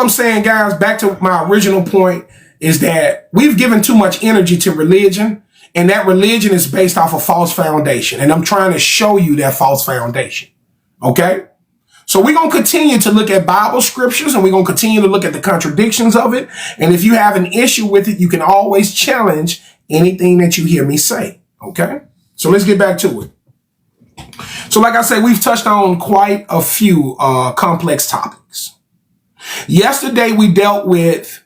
I'm saying, guys, back to my original point, is that we've given too much energy to religion, and that religion is based off a false foundation. And I'm trying to show you that false foundation. Okay? So we're going to continue to look at Bible scriptures, and we're going to continue to look at the contradictions of it. And if you have an issue with it, you can always challenge anything that you hear me say. Okay? So let's get back to it. So like I said, we've touched on quite a few complex topics. Yesterday, we dealt with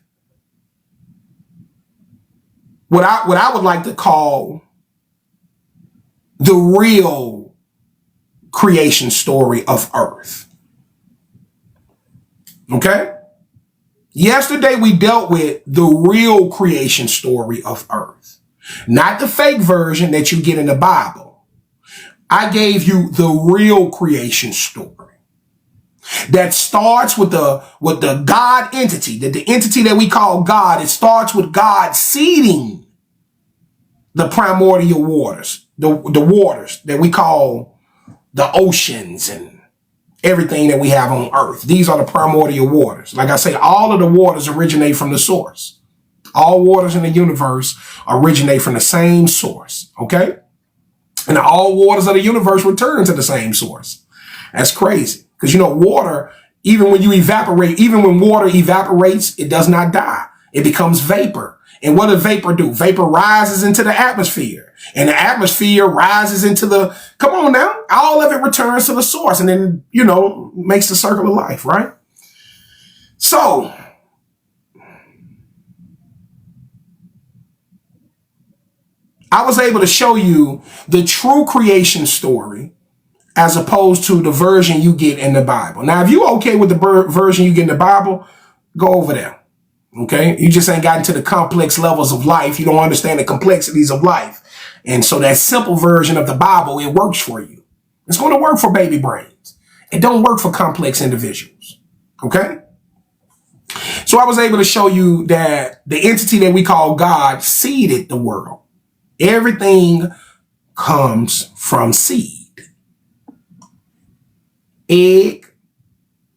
what I would like to call the real creation story of Earth. Okay? Yesterday, we dealt with the real creation story of Earth, not the fake version that you get in the Bible. I gave you the real creation story that starts with the God entity, the entity that we call God. It starts with God seeding the primordial waters, the waters that we call the oceans and everything that we have on earth. These are the primordial waters. Like I say, all of the waters originate from the source. All waters in the universe originate from the same source. Okay? And all waters of the universe return to the same source. That's crazy. Because, you know, water, even when water evaporates, it does not die. It becomes vapor. And what does vapor do? Vapor rises into the atmosphere. And the atmosphere rises into come on now, all of it returns to the source. And then, you know, makes the circle of life, right? So, I was able to show you the true creation story as opposed to the version you get in the Bible. Now, if you're okay with the version you get in the Bible, go over there. Okay? You just ain't gotten to the complex levels of life. You don't understand the complexities of life. And so that simple version of the Bible, it works for you. It's going to work for baby brains. It don't work for complex individuals. Okay? So I was able to show you that the entity that we call God seeded the world. Everything comes from seed. Egg,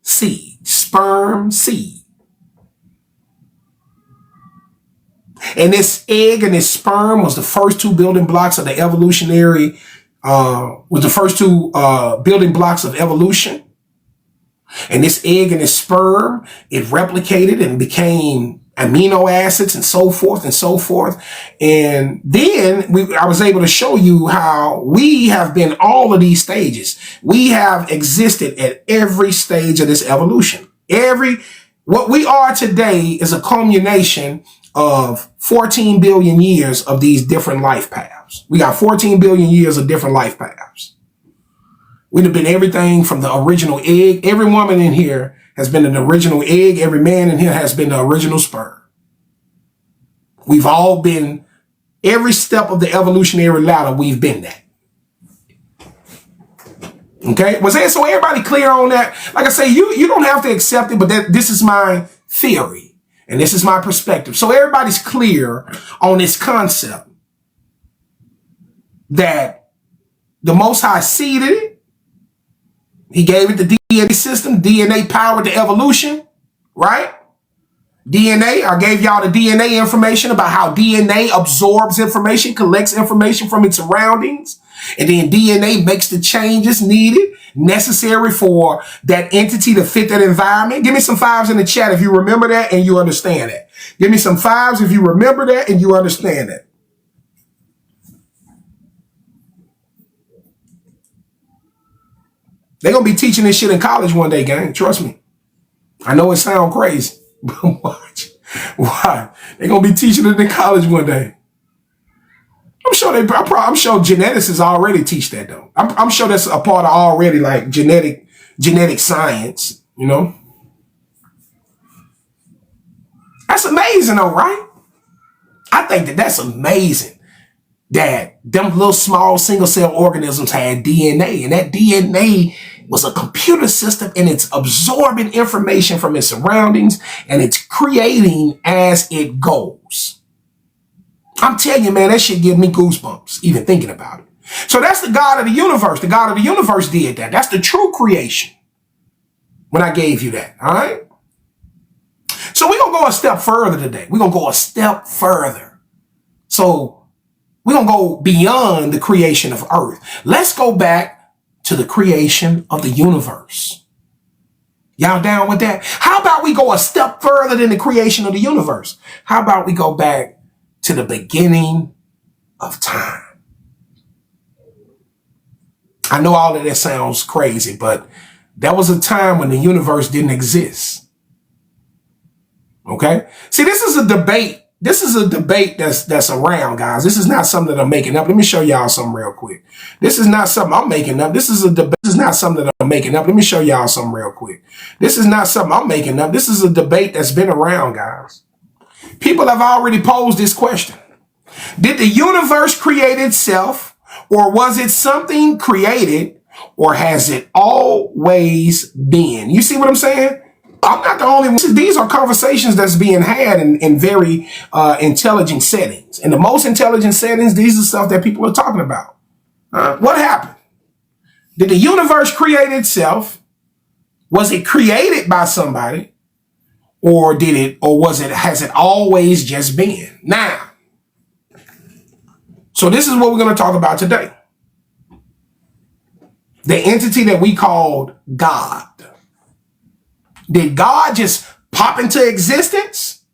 seed, sperm, seed. And this egg and this sperm was the first two building blocks of the evolutionary, building blocks of evolution. And this egg and this sperm, it replicated and became amino acids and so forth and so forth. And then I was able to show you how we have been all of these stages. We have existed at every stage of this evolution. What we are today is a culmination of 14 billion years of these different life paths. We got 14 billion years of different life paths. We'd have been everything from the original egg. Every woman in here has been an original egg. Every man in here has been the original sperm. We've all been, every step of the evolutionary ladder, we've been that. Okay? So everybody clear on that? Like I say, you don't have to accept it, but this is my theory. And this is my perspective. So everybody's clear on this concept that the Most High seeded it. He gave it the DNA system. DNA powered the evolution, right? DNA, I gave y'all the DNA information about how DNA absorbs information, collects information from its surroundings, and then DNA makes the changes needed, necessary for that entity to fit that environment. Give me some fives in the chat if you remember that and you understand that. Give me some fives if you remember that and you understand that. They're going to be teaching this shit in college one day, gang. Trust me. I know it sounds crazy, but watch. Why? They're going to be teaching it in college one day. I'm sure geneticists already teach that, though. I'm sure that's a part of already, like, genetic science, you know? That's amazing, though, right? I think that's amazing. That them little small single cell organisms had DNA, and that DNA was a computer system, and it's absorbing information from its surroundings and it's creating as it goes. I'm telling you, man, that shit give me goosebumps even thinking about it. So that's the God of the universe. The God of the universe did that. That's the true creation when I gave you that. All right. So we're going to go a step further today. We're going to go a step further. So we're going to go beyond the creation of earth. Let's go back to the creation of the universe. Y'all down with that? How about we go a step further than the creation of the universe? How about we go back to the beginning of time? I know all of that sounds crazy, but there was a time when the universe didn't exist. Okay? See, this is a debate. This is a debate that's around, guys. This is not something that I'm making up. Let me show y'all something real quick. This is not something I'm making up. This is a debate. This is not something that I'm making up. Let me show y'all something real quick. This is not something I'm making up. This is a debate that's been around, guys. People have already posed this question. Did the universe create itself, or was it something created, or has it always been? You see what I'm saying? I'm not the only one. These are conversations that's being had in very intelligent settings. In the most intelligent settings, these are stuff that people are talking about. What happened? Did the universe create itself? Was it created by somebody? Or has it always just been? Now, so this is what we're going to talk about today. The entity that we called God. Did God just pop into existence?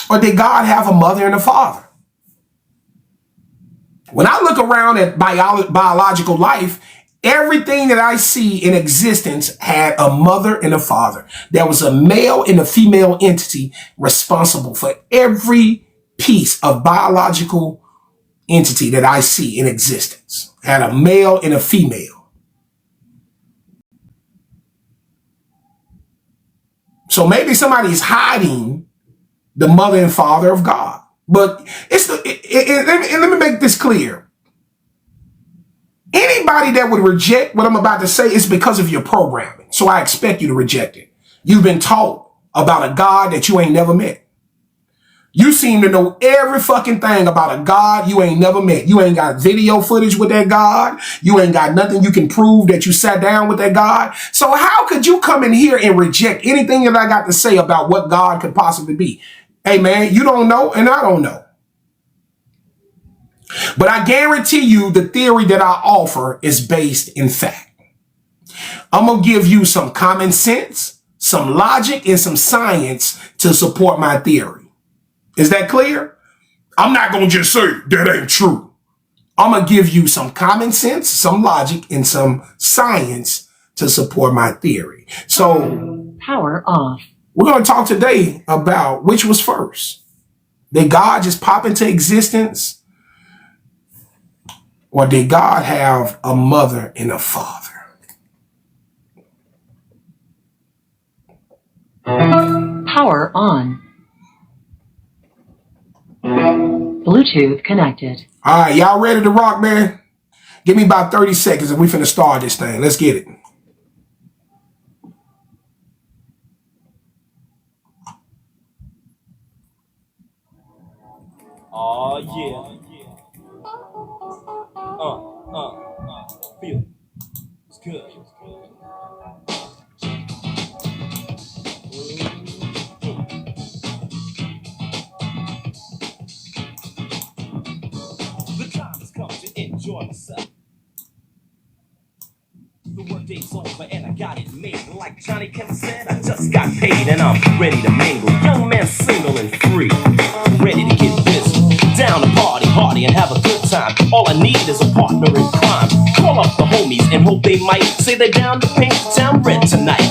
Or did God have a mother and a father? When I look around at biological life, everything that I see in existence had a mother and a father. There was a male and a female entity responsible for every piece of biological entity that I see in existence. Had a male and a female. So maybe somebody's hiding the mother and father of God. But let me make this clear. Anybody that would reject what I'm about to say is because of your programming. So I expect you to reject it. You've been taught about a God that you ain't never met. You seem to know every fucking thing about a God you ain't never met. You ain't got video footage with that God. You ain't got nothing you can prove that you sat down with that God. So how could you come in here and reject anything that I got to say about what God could possibly be? Hey man, you don't know and I don't know. But I guarantee you the theory that I offer is based in fact. I'm going to give you some common sense, some logic, and some science to support my theory. Is that clear? I'm not going to just say that ain't true. I'm going to give you some common sense, some logic, and some science to support my theory. So, power off. We're going to talk today about which was first. Did God just pop into existence? Or did God have a mother and a father? Power on. Bluetooth connected. All right, y'all ready to rock, man? Give me about 30 seconds and we finna start this thing. Let's get it. Oh yeah. Feel it. It's good. The time has come to enjoy myself. The workday's over and I got it made. Like Johnny Kemp said, I just got paid and I'm ready to mingle. Young man, single and free, ready to get busy. Down to party, hardy and have a good time. All I need is a partner in crime. Call up the homies and hope they might say they're down to paint the town red tonight.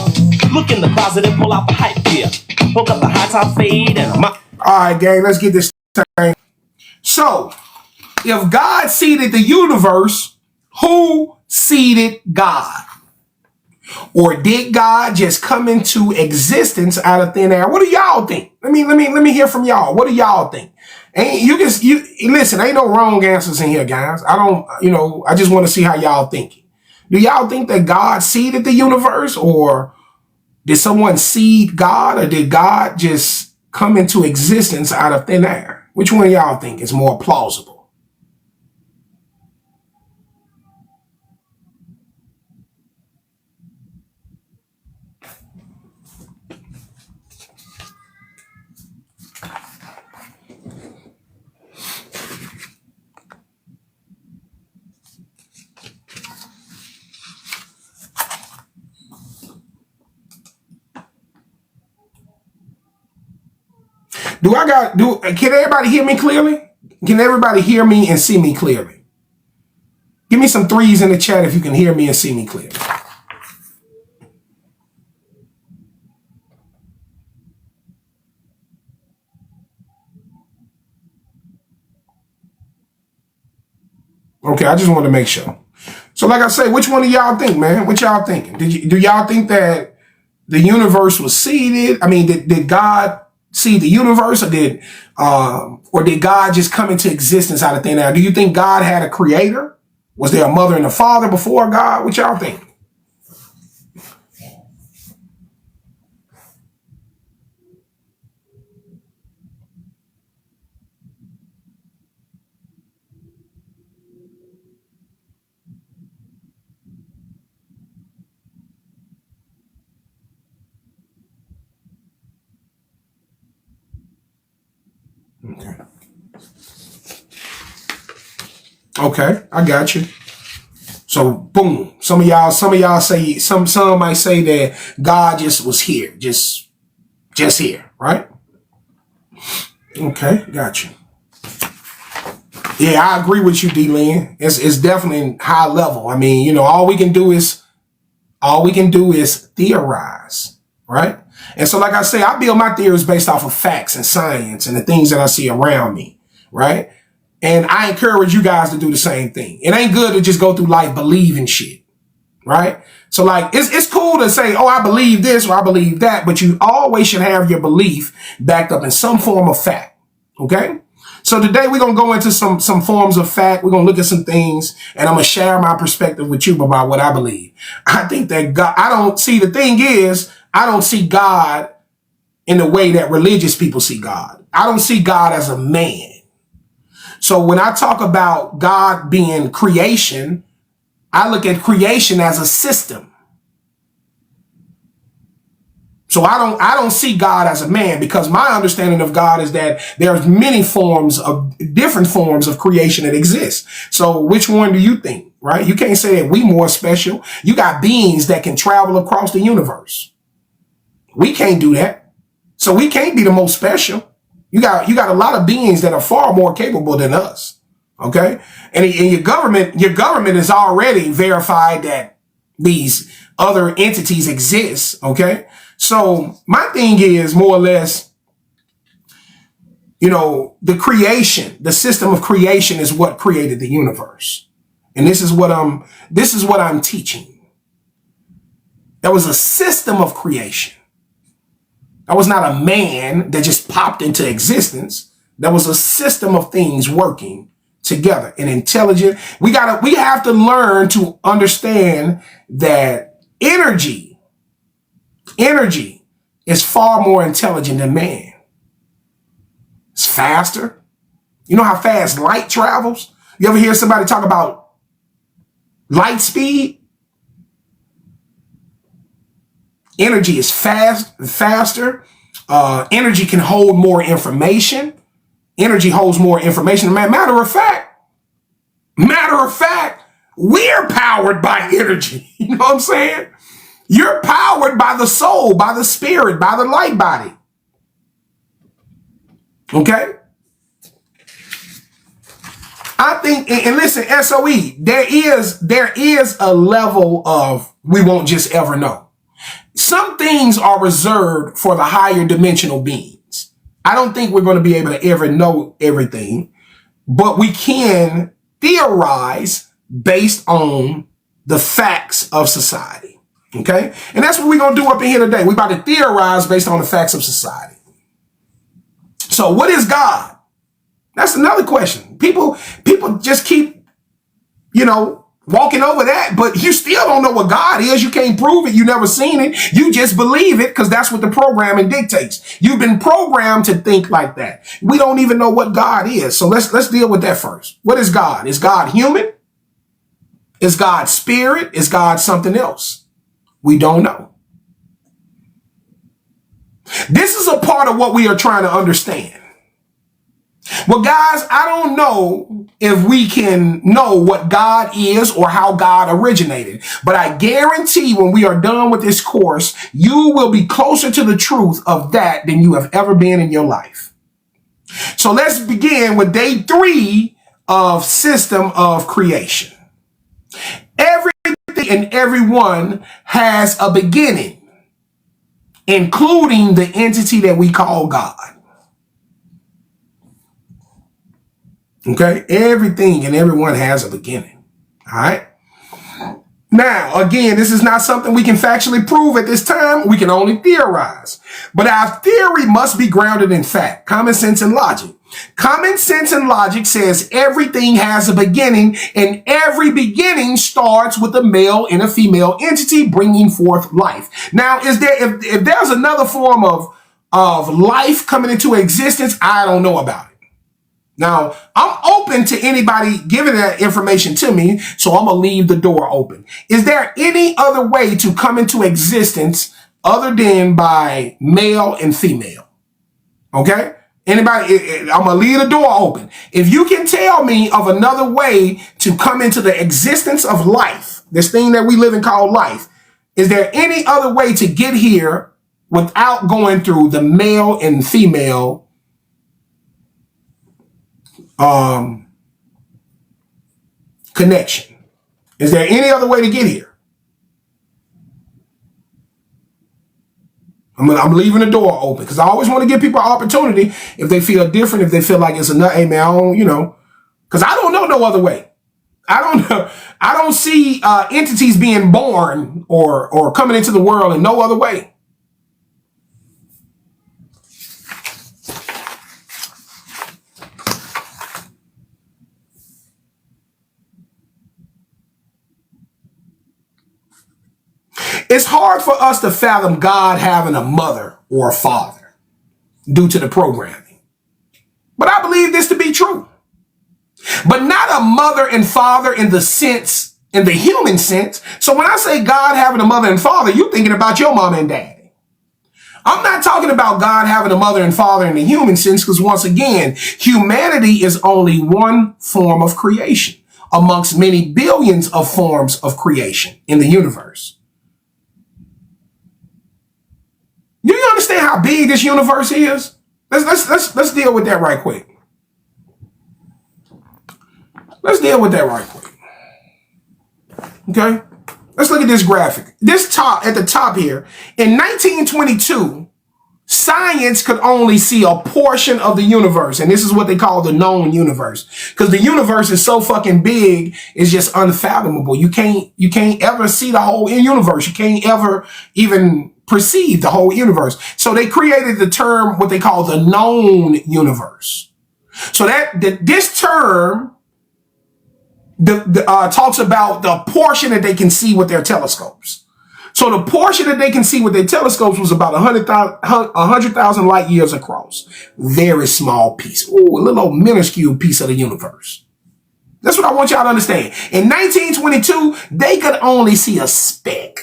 Look in the closet and pull out the hype gear. Hook up the high top fade and I'm out. All right, gang, let's get this thing. So, if God seeded the universe, who seeded God? Or did God just come into existence out of thin air? What do y'all think? Let me hear from y'all. What do y'all think? Listen, ain't no wrong answers in here, guys. I just want to see how y'all thinking. Do y'all think that God seeded the universe, or did someone seed God, or did God just come into existence out of thin air? Which one of y'all think is more plausible? Can everybody hear me clearly? Can everybody hear me and see me clearly? Give me some threes in the chat if you can hear me and see me clearly. Okay, I just want to make sure. So like I say, which one of y'all think, man? What y'all thinking? Do y'all think that the universe was seeded? I mean, did God seed the universe, or did God just come into existence out of thin air? Do you think God had a creator? Was there a mother and a father before God? What y'all think? Okay. Okay, I got you. So boom. Some of y'all say some might say that God just was here, just here, right? Okay, got you. Yeah, I agree with you, D-Lynn. It's definitely high level. I mean, you know, all we can do is theorize, right? And so, like I say, I build my theories based off of facts and science and the things that I see around me, right? And I encourage you guys to do the same thing. It ain't good to just go through life believing shit, right? So like, it's cool to say, oh, I believe this or I believe that, but you always should have your belief backed up in some form of fact, okay? So today we're going to go into some forms of fact. We're going to look at some things, and I'm going to share my perspective with you about what I believe. I think that God, I don't see God in the way that religious people see God. I don't see God as a man. So when I talk about God being creation, I look at creation as a system. So I don't see God as a man, because my understanding of God is that there's different forms of creation that exist. So which one do you think, right? You can't say that we more special. You got beings that can travel across the universe. We can't do that. So we can't be the most special. You got a lot of beings that are far more capable than us. Okay. And your government has already verified that these other entities exist. Okay. So my thing is more or less, you know, the system of creation is what created the universe. And this is what I'm teaching. There was a system of creation. That was not a man that just popped into existence. That was a system of things working together and intelligent. We have to learn to understand that energy is far more intelligent than man. It's faster. You know how fast light travels? You ever hear somebody talk about light speed? Energy is faster. Energy can hold more information. Energy holds more information. Matter of fact, we're powered by energy. You know what I'm saying? You're powered by the soul, by the spirit, by the light body. Okay? I think, and listen, SOE, there is a level of we won't just ever know. Some things are reserved for the higher dimensional beings. I don't think we're going to be able to ever know everything, but we can theorize based on the facts of society. Okay? And that's what we're going to do up in here today. We're about to theorize based on the facts of society. So what is God? That's another question. People just keep, walking over that, but you still don't know what God is. You can't prove it. You never seen it. You just believe it because that's what the programming dictates. You've been programmed to think like that. We don't even know what God is. So let's deal with that first. What is God? Is God human? Is God spirit? Is God something else? We don't know. This is a part of what we are trying to understand. Well, guys, I don't know if we can know what God is or how God originated, but I guarantee when we are done with this course, you will be closer to the truth of that than you have ever been in your life. So let's begin with day 3 of system of creation. Everything and everyone has a beginning, including the entity that we call God. Okay, everything and everyone has a beginning. All right. Now, again, this is not something we can factually prove at this time. We can only theorize. But our theory must be grounded in fact, common sense, and logic. Common sense and logic says everything has a beginning, and every beginning starts with a male and a female entity bringing forth life. Now, is there if there's another form of life coming into existence, I don't know about it. Now, I'm open to anybody giving that information to me, so I'm going to leave the door open. Is there any other way to come into existence other than by male and female? Okay? Anybody? I'm going to leave the door open. If you can tell me of another way to come into the existence of life, this thing that we live in called life, is there any other way to get here without going through the male and female connection? Is there any other way to get here? I'm leaving the door open because I always want to give people an opportunity if they feel different, if they feel like it's enough. Hey man, I don't, because I don't know no other way. I don't know. I don't see entities being born or coming into the world in no other way. It's hard for us to fathom God having a mother or a father due to the programming. But I believe this to be true. But not a mother and father in the human sense. So when I say God having a mother and father, you're thinking about your mom and dad. I'm not talking about God having a mother and father in the human sense, because once again, humanity is only one form of creation amongst many billions of forms of creation in the universe. Do you understand how big this universe is? Let's deal with that right quick. Let's deal with that right quick. Okay? Let's look at this graphic. This top at the top here. In 1922, science could only see a portion of the universe, and this is what they call the known universe. Because the universe is so fucking big, it's just unfathomable. You can't ever see the whole universe. You can't ever even perceive the whole universe. So they created the term, what they call the known universe. So this term talks about the portion that they can see with their telescopes. So the portion that they can see with their telescopes was about 100,000 light years across. Very small piece. Ooh, a little minuscule piece of the universe. That's what I want y'all to understand. In 1922, they could only see a speck.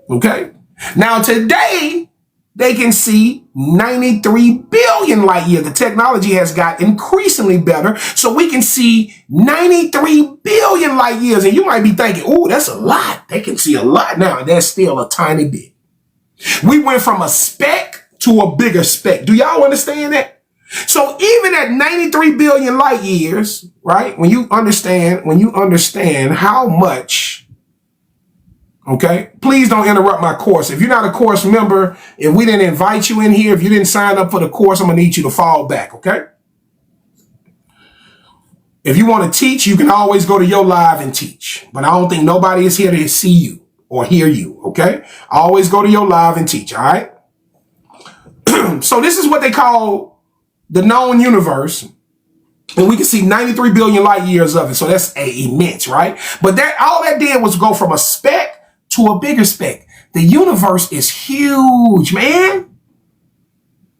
Okay? Now today, they can see 93 billion light years. The technology has got increasingly better, so we can see 93 billion light years. And you might be thinking, oh, that's a lot. They can see a lot now. That's still a tiny bit. We went from a speck to a bigger speck. Do y'all understand that? So even at 93 billion light years, right? When you understand how much. Okay, please don't interrupt my course. If you're not a course member, if we didn't invite you in here, if you didn't sign up for the course, I'm going to need you to fall back, okay? If you want to teach, you can always go to your live and teach. But I don't think nobody is here to see you or hear you, okay? Always go to your live and teach, all right? So this is what they call the known universe. And we can see 93 billion light years of it. So that's immense, right? But all that did was go from a speck to a bigger speck. The universe is huge, man.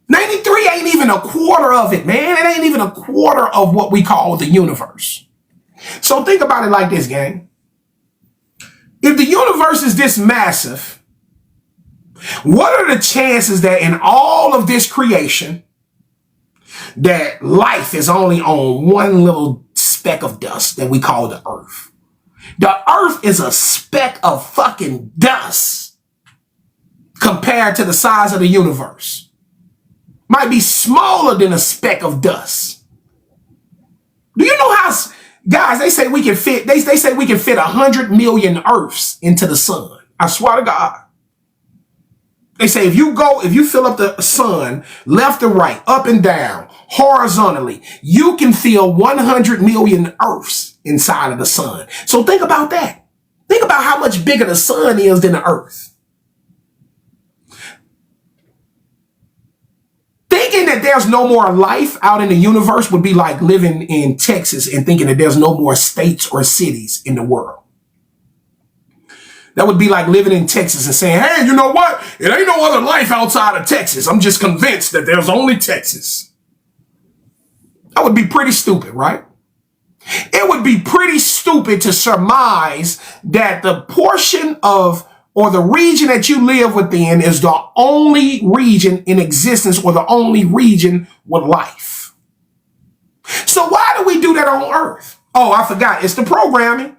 93 ain't even a quarter of it, man. It ain't even a quarter of what we call the universe. So think about it like this, gang. If the universe is this massive, what are the chances that in all of this creation, that life is only on one little speck of dust that we call the earth. The earth is a speck of fucking dust compared to the size of the universe. Might be smaller than a speck of dust. Do you know how, guys, they say we can fit, they say we can fit 100 million earths into the sun. I swear to God. They say if you fill up the sun left to right, up and down, horizontally, you can fill 100 million earths inside of the sun. So think about that. Think about how much bigger the sun is than the earth. Thinking that there's no more life out in the universe would be like living in Texas and thinking that there's no more states or cities in the world. That would be like living in Texas and saying, hey, you know what? It ain't no other life outside of Texas. I'm just convinced that there's only Texas. That would be pretty stupid, right? It would be pretty stupid to surmise that the portion of or the region that you live within is the only region in existence or the only region with life. So why do we do that on Earth? Oh, I forgot. It's the programming.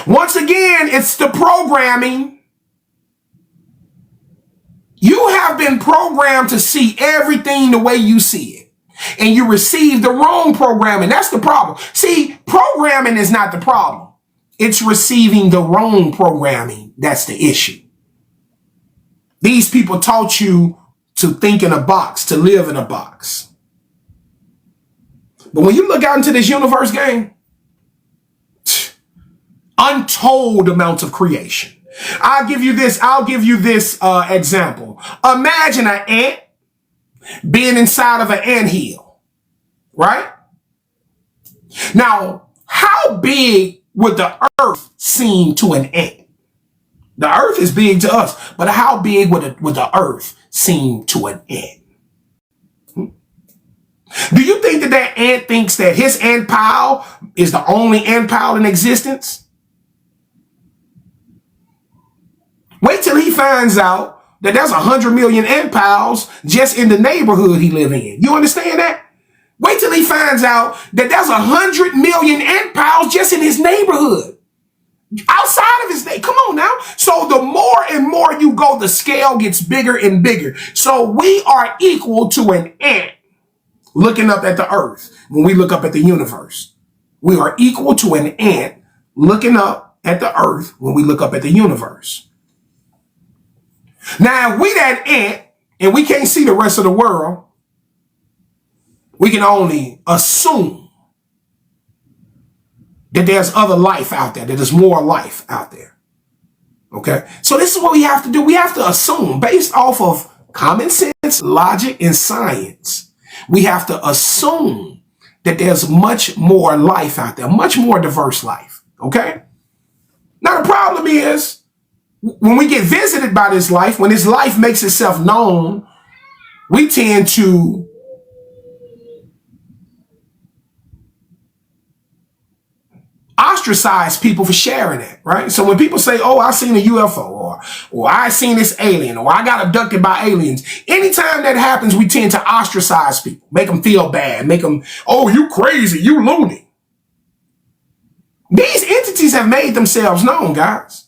Once again, it's the programming. You have been programmed to see everything the way you see it. And you receive the wrong programming. That's the problem. See, programming is not the problem. It's receiving the wrong programming. That's the issue. These people taught you to think in a box, to live in a box. But when you look out into this universe game, untold amounts of creation. I'll give you this example. Imagine an ant being inside of an anthill, right? Now, how big would the earth seem to an ant? The earth is big to us, but how big would the earth seem to an ant? Do you think that ant thinks that his ant pile is the only ant pile in existence? Wait till he finds out that there's 100 million ant piles just in the neighborhood he lives in. You understand that? Wait till he finds out that there's 100 million ant piles just in his neighborhood. Outside of his neighborhood. Come on now. So the more and more you go, the scale gets bigger and bigger. So we are equal to an ant looking up at the earth when we look up at the universe. We are equal to an ant looking up at the earth when we look up at the universe. Now, if we that ant and we can't see the rest of the world, we can only assume that there's other life out there, that there's more life out there. Okay? So this is what we have to do. We have to assume, based off of common sense, logic, and science, we have to assume that there's much more life out there, much more diverse life. Okay? Now, the problem is, when we get visited by this life, when this life makes itself known, we tend to ostracize people for sharing that, right? So when people say, oh, I seen a UFO or I seen this alien or I got abducted by aliens, anytime that happens, we tend to ostracize people, make them feel bad, make them, oh, you crazy, you loony. These entities have made themselves known, guys.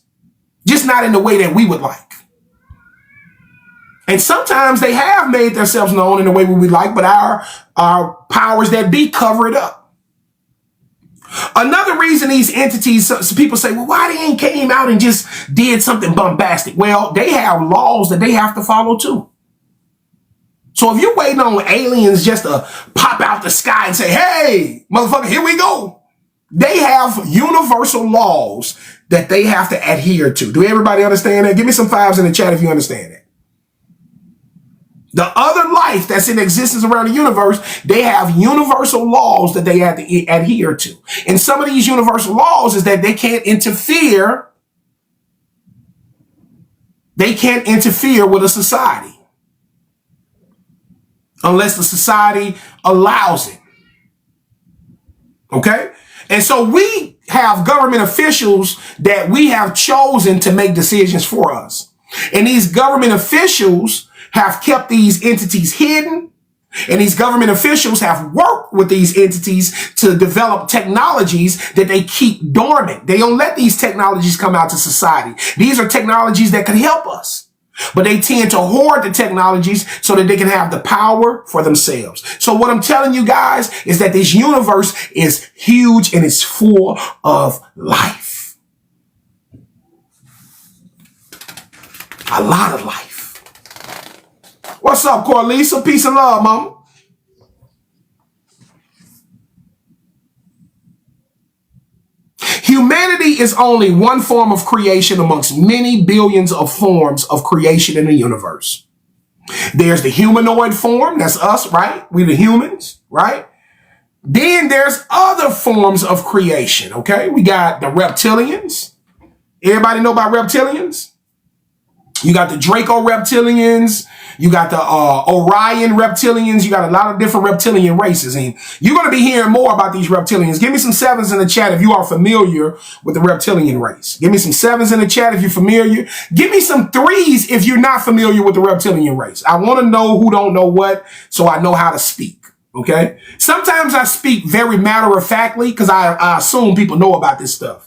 Just not in the way that we would like. And sometimes they have made themselves known in the way we would like, but our powers that be cover it up. Another reason these entities, some people say, well, why they ain't came out and just did something bombastic? Well, they have laws that they have to follow too. So if you're waiting on aliens just to pop out the sky and say, hey, motherfucker, here we go. They have universal laws that they have to adhere to. Do everybody understand that? Give me some fives in the chat if you understand that. The other life that's in existence around the universe, they have universal laws that they have to adhere to. And some of these universal laws is that they can't interfere. They can't interfere with a society unless the society allows it. Okay? And so we have government officials that we have chosen to make decisions for us. And these government officials have kept these entities hidden. And these government officials have worked with these entities to develop technologies that they keep dormant. They don't let these technologies come out to society. These are technologies that could help us. But they tend to hoard the technologies so that they can have the power for themselves. So what I'm telling you guys is that this universe is huge and it's full of life. A lot of life. What's up, Corlisa? Peace and love, mama. Humanity is only one form of creation amongst many billions of forms of creation in the universe. There's the humanoid form. That's us, right? We the humans, right? Then there's other forms of creation, okay? We got the reptilians. Everybody know about reptilians? You got the Draco reptilians. You got the Orion reptilians. You got a lot of different reptilian races. And you're going to be hearing more about these reptilians. Give me some sevens in the chat if you are familiar with the reptilian race. Give me some sevens in the chat if you're familiar. Give me some threes if you're not familiar with the reptilian race. I want to know who don't know what so I know how to speak. Okay? Sometimes I speak very matter-of-factly because I assume people know about this stuff.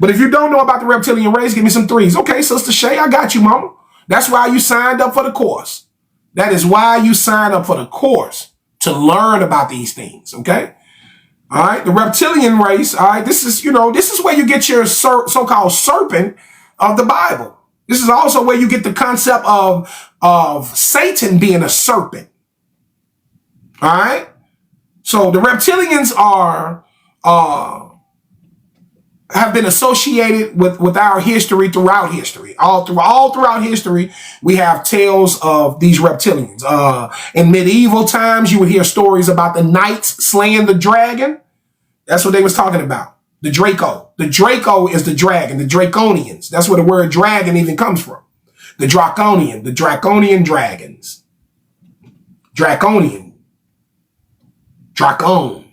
But if you don't know about the reptilian race, give me some threes. Okay, Sister Shay, I got you, mama. That's why you signed up for the course. That is why you signed up for the course, to learn about these things, okay? All right, the reptilian race, all right, this is where you get your so-called serpent of the Bible. This is also where you get the concept of Satan being a serpent. All right? So the reptilians have been associated with our history throughout history. All throughout history, we have tales of these reptilians. In medieval times, you would hear stories about the knights slaying the dragon. That's what they was talking about. The Draco. The Draco is the dragon, the Draconians. That's where the word dragon even comes from. The Draconian dragons. Draconian. Dracon.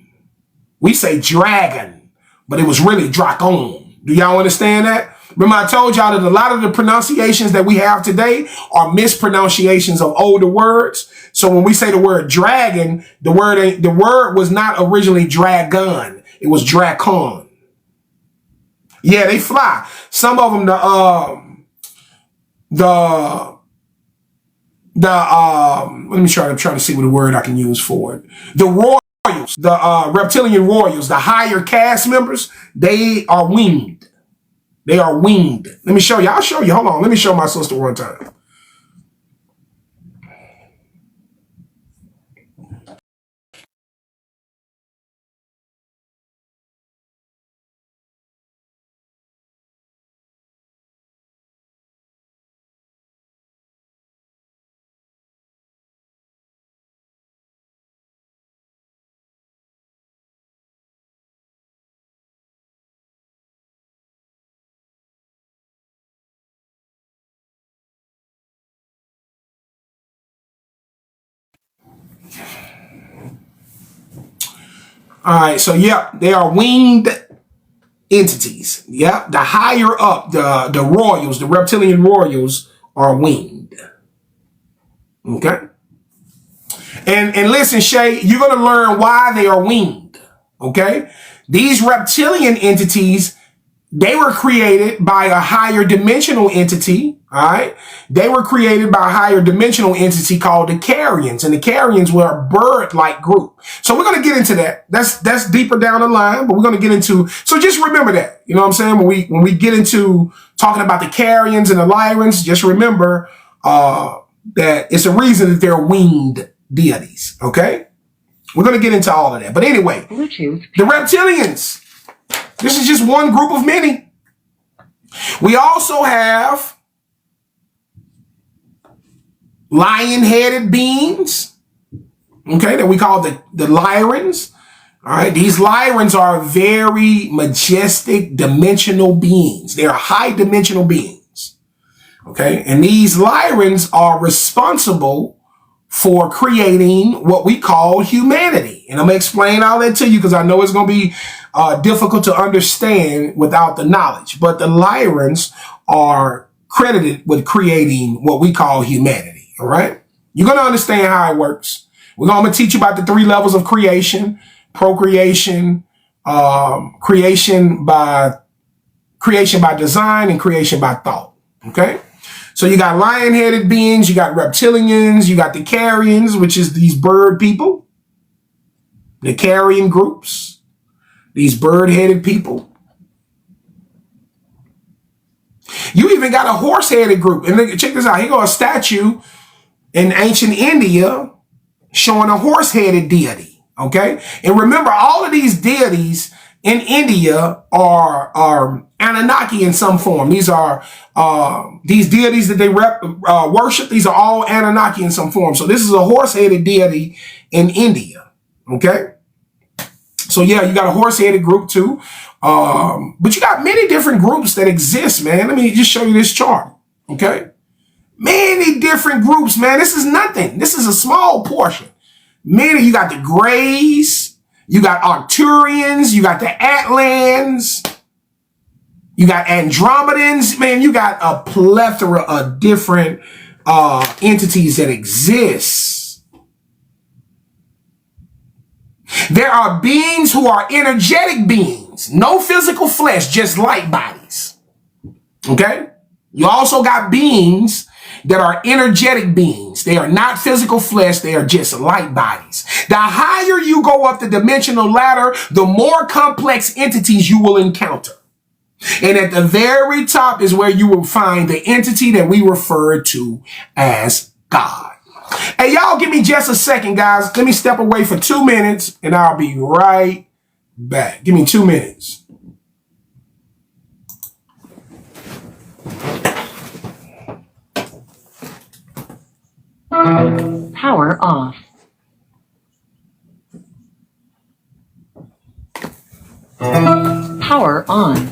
We say dragon. But it was really Dracon. Do y'all understand that? Remember I told y'all that a lot of the pronunciations that we have today are mispronunciations of older words. So when we say the word dragon, the word was not originally dragon. It was dracon. Yeah, they fly. Some of them, let me try to see what word I can use for it. The royals, the reptilian royals, the higher caste members, they are winged. They are winged. Let me show you. I'll show you. Hold on. Let me show my sister one time. All right, so yeah, they are winged entities. Yeah, the higher up, the royals, the reptilian royals are winged. Okay, and listen, Shay, you're gonna learn why they are winged. Okay, these reptilian entities, they were created by a higher dimensional entity. All right. They were created by a higher dimensional entity called the Carians. And the Carians were a bird-like group. So we're going to get into that. That's deeper down the line, but we're going to get into, so just remember that. You know what I'm saying? When we get into talking about the Carians and the Lyrans, just remember that it's a reason that they're winged deities. Okay? We're going to get into all of that. But anyway, Bluetooth. the reptilians. This is just one group of many. We also have lion-headed beings, okay, that we call the Lyrans. All right, these Lyrans are very majestic dimensional beings. They are high-dimensional beings, okay? And these Lyrans are responsible for creating what we call humanity. And I'm going to explain all that to you because I know it's going to be difficult to understand without the knowledge. But the Lyrans are credited with creating what we call humanity. All right. You're going to understand how it works. I'm going to teach you about the 3 levels of creation: procreation, creation by design, and creation by thought. Okay. So you got lion-headed beings, you got reptilians, you got the carrions, which is these bird people, the carrion groups, these bird-headed people. You even got a horse-headed group. And check this out. Here goes a statue in ancient India showing a horse-headed deity. Okay? And remember, all of these deities in India are Anunnaki in some form. These are these deities that they worship. These are all Anunnaki in some form. So this is a horse-headed deity in India. Okay? So yeah, you got a horse-headed group too. But you got many different groups that exist, man. Let me just show you this chart. Okay? Many different groups, man. This is nothing. This is a small portion. You got the Greys, you got Arcturians, you got the Atlans, you got Andromedans, man. You got a plethora of different entities that exist. There are beings who are energetic beings, no physical flesh, just light bodies. Okay? You also got beings that are energetic beings. They are not physical flesh. They are just light bodies. The higher you go up the dimensional ladder, the more complex entities you will encounter. And at the very top is where you will find the entity that we refer to as God. Hey, y'all give me just a second, guys. Let me step away for 2 minutes and I'll be right back. Give me 2 minutes. Power off. Power on.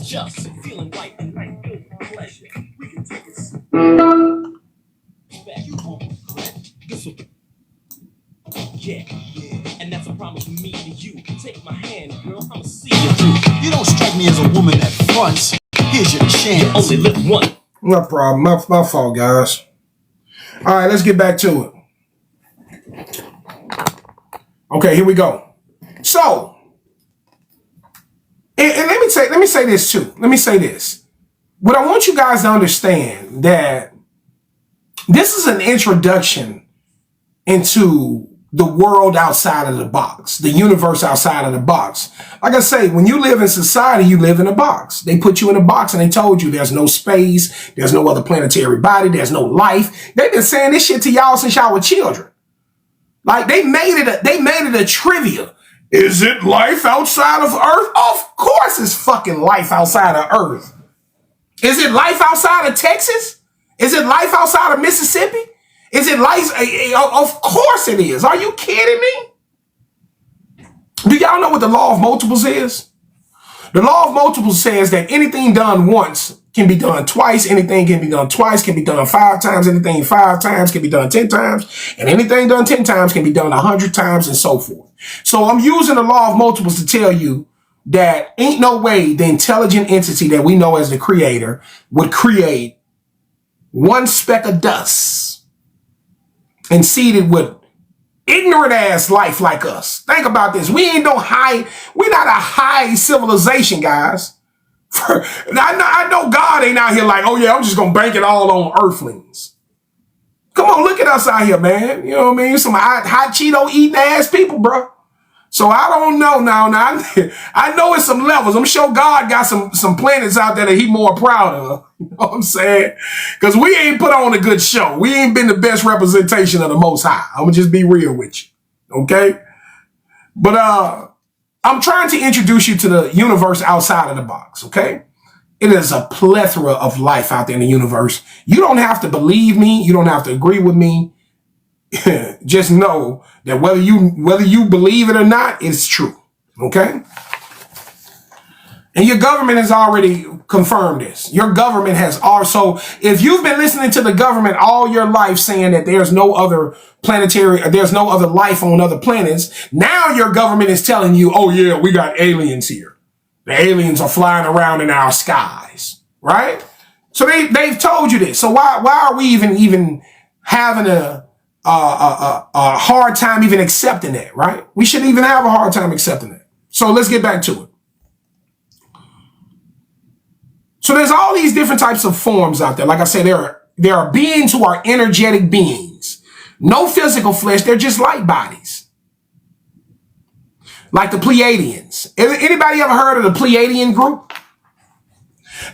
Just feeling right and right, good pleasure. We can take it back. You won't regret. This will be yeah. And that's a promise from me to you. Take my hand, girl. I'ma see you through. You don't strike me as a woman that fronts. Here's your chance. You only live one. No problem. My fault, guys. All right, let's get back to it. Okay, here we go. So, and let me say this too. Let me say this. What I want you guys to understand that this is an introduction into the world outside of the box, the universe outside of the box. Like I say, when you live in society, you live in a box. They put you in a box and they told you there's no space, there's no other planetary body, there's no life. They've been saying this shit to y'all since y'all were children. Like they made it a trivia. Is it life outside of Earth? Of course it's fucking life outside of Earth. Is it life outside of Texas? Is it life outside of Mississippi? Is it life? Of course it is. Are you kidding me? Do y'all know what the law of multiples is? The law of multiples says that anything done once can be done twice. Anything can be done twice, can be done 5 times. Anything 5 times can be done 10 times. And anything done 10 times can be done 100 times and so forth. So I'm using the law of multiples to tell you that ain't no way the intelligent entity that we know as the creator would create one speck of dust and seed it with ignorant ass life like us. Think about this. We're not a high civilization, guys. I know God ain't out here like, oh yeah, I'm just going to bank it all on earthlings. Come on, look at us out here, man. You know what I mean? Some hot Cheeto eating ass people, bro. So I don't know now. I know it's some levels. I'm sure God got some planets out there that he more proud of. You know what I'm saying? Because we ain't put on a good show. We ain't been the best representation of the Most High. I'm going to just be real with you. Okay? But I'm trying to introduce you to the universe outside of the box. Okay? It is a plethora of life out there in the universe. You don't have to believe me. You don't have to agree with me. Just know that whether you believe it or not, it's true. Okay? And your government has already confirmed this. Your government has also, if you've been listening to the government all your life saying that there's no other there's no other life on other planets, now your government is telling you, oh yeah, we got aliens here. The aliens are flying around in our skies, right? So they've told you this. So why are we even having a hard time even accepting that, right? We shouldn't even have a hard time accepting that. So let's get back to it. So there's all these different types of forms out there. Like I said, there are beings who are energetic beings. No physical flesh. They're just light bodies. Like the Pleiadians. Anybody ever heard of the Pleiadian group?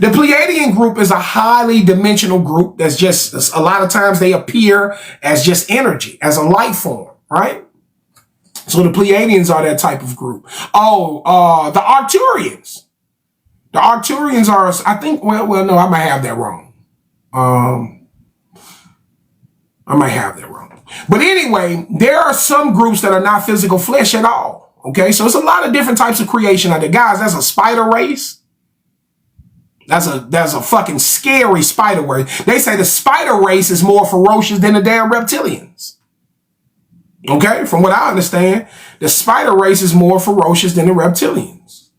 The Pleiadian group is a highly dimensional group that's just, a lot of times they appear as just energy, as a light form, right? So the Pleiadians are that type of group. The Arcturians. The Arcturians are, I think, no, I might have that wrong. But anyway, there are some groups that are not physical flesh at all. Okay, so it's a lot of different types of creation out there. Guys, that's a spider race. That's a fucking scary spider race. They say the spider race is more ferocious than the damn reptilians. Okay, from what I understand, the spider race is more ferocious than the reptilians.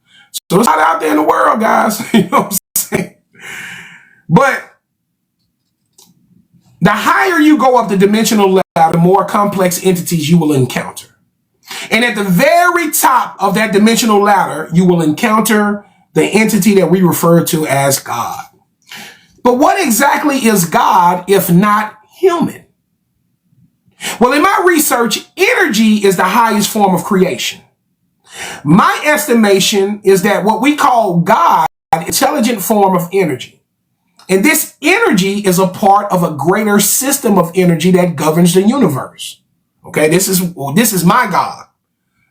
So it's not out there in the world, guys. You know what I'm saying? But the higher you go up the dimensional level, the more complex entities you will encounter. And at the very top of that dimensional ladder, you will encounter the entity that we refer to as God. But what exactly is God if not human? Well, in my research, energy is the highest form of creation. My estimation is that what we call God, an intelligent form of energy. And this energy is a part of a greater system of energy that governs the universe. Okay, this is my God.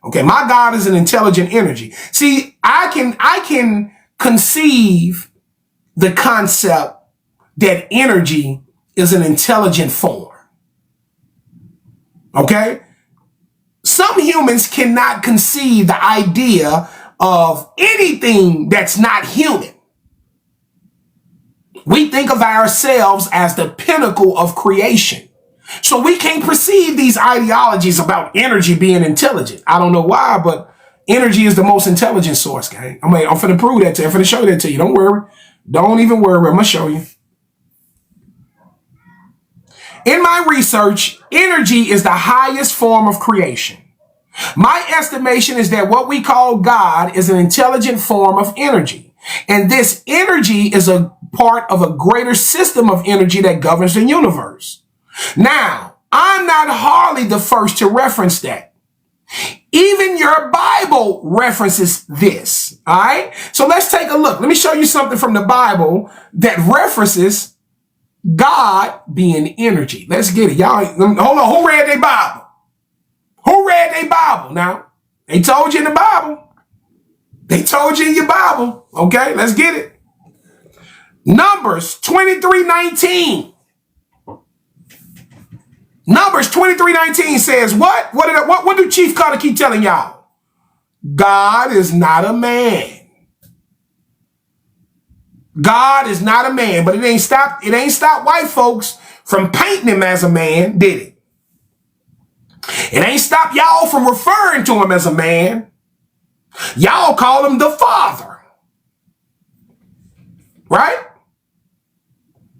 Okay, my God is an intelligent energy. See, I can conceive the concept that energy is an intelligent form. Okay? Some humans cannot conceive the idea of anything that's not human. We think of ourselves as the pinnacle of creation. So we can't perceive these ideologies about energy being intelligent. I don't know why, but energy is the most intelligent source, gang. I'm finna prove that to you. I'm finna show that to you. Don't worry. Don't even worry. I'm gonna show you. In my research, energy is the highest form of creation. My estimation is that what we call God is an intelligent form of energy. And this energy is a part of a greater system of energy that governs the universe. Now, I'm not hardly the first to reference that. Even your Bible references this. All right. So let's take a look. Let me show you something from the Bible that references God being energy. Let's get it. Y'all, hold on. Who read their Bible? Who read their Bible? Now, they told you in the Bible. They told you in your Bible. Okay, let's get it. Numbers 23:19. Numbers 23:19 says what? What do Chief Kuttah keep telling y'all? God is not a man. God is not a man, but it ain't stopped white folks from painting him as a man, did it? It ain't stopped y'all from referring to him as a man. Y'all call him the Father. Right?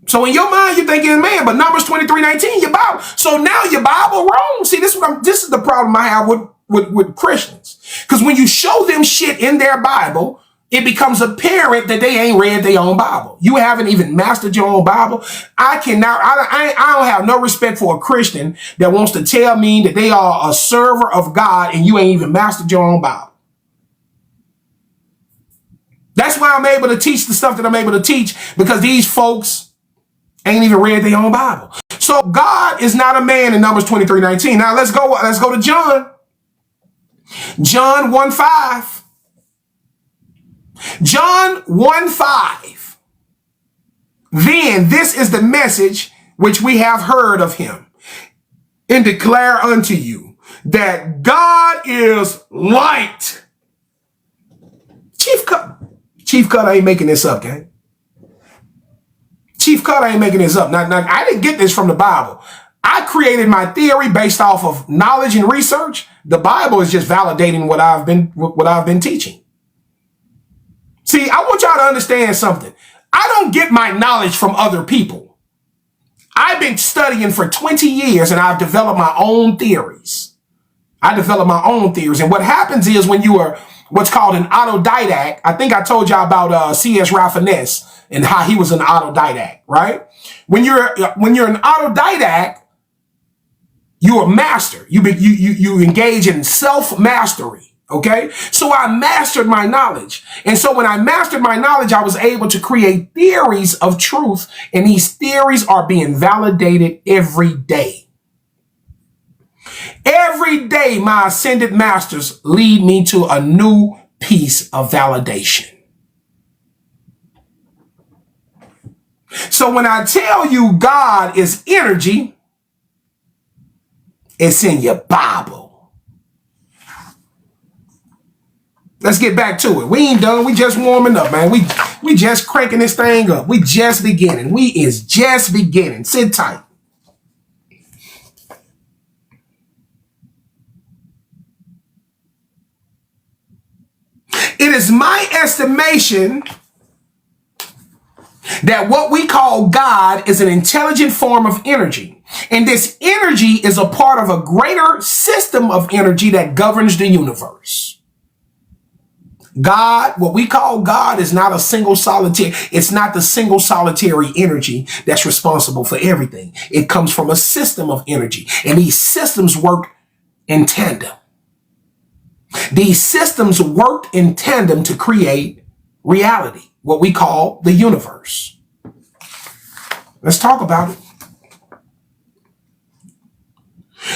So in your mind, you're thinking man, but Numbers 23:19, your Bible. So now your Bible wrong. See, this is the problem I have with Christians. Because when you show them shit in their Bible, it becomes apparent that they ain't read their own Bible. You haven't even mastered your own Bible. I don't have no respect for a Christian that wants to tell me that they are a server of God and you ain't even mastered your own Bible. That's why I'm able to teach the stuff that I'm able to teach, because these folks ain't even read their own Bible. So God is not a man in Numbers 23:19. Now let's go to John. John 1:5. John 1:5. Then this is the message which we have heard of him and declare unto you, that God is light. Chief Kuttah ain't making this up, gang. Chief Kuttah ain't making this up. Now, I didn't get this from the Bible. I created my theory based off of knowledge and research. The Bible is just validating what I've been teaching. See, I want y'all to understand something. I don't get my knowledge from other people. I've been studying for 20 years and I've developed my own theories. And what happens is when you are what's called an autodidact, I think I told y'all about C.S. Raffinesse and how he was an autodidact, right? When you're an autodidact, you're a master. You engage in self-mastery. Okay, so I mastered my knowledge. And so when I mastered my knowledge, I was able to create theories of truth. And these theories are being validated every day. Every day, my ascended masters lead me to a new piece of validation. So when I tell you God is energy, it's in your Bible. Let's get back to it. We ain't done. We just warming up, man. We just cranking this thing up. We just beginning. We is just beginning. Sit tight. It is my estimation that what we call God is an intelligent form of energy. And this energy is a part of a greater system of energy that governs the universe. God, what we call God, is not a single solitary. It's not the single solitary energy that's responsible for everything. It comes from a system of energy, and these systems work in tandem. These systems work in tandem to create reality, what we call the universe. Let's talk about it.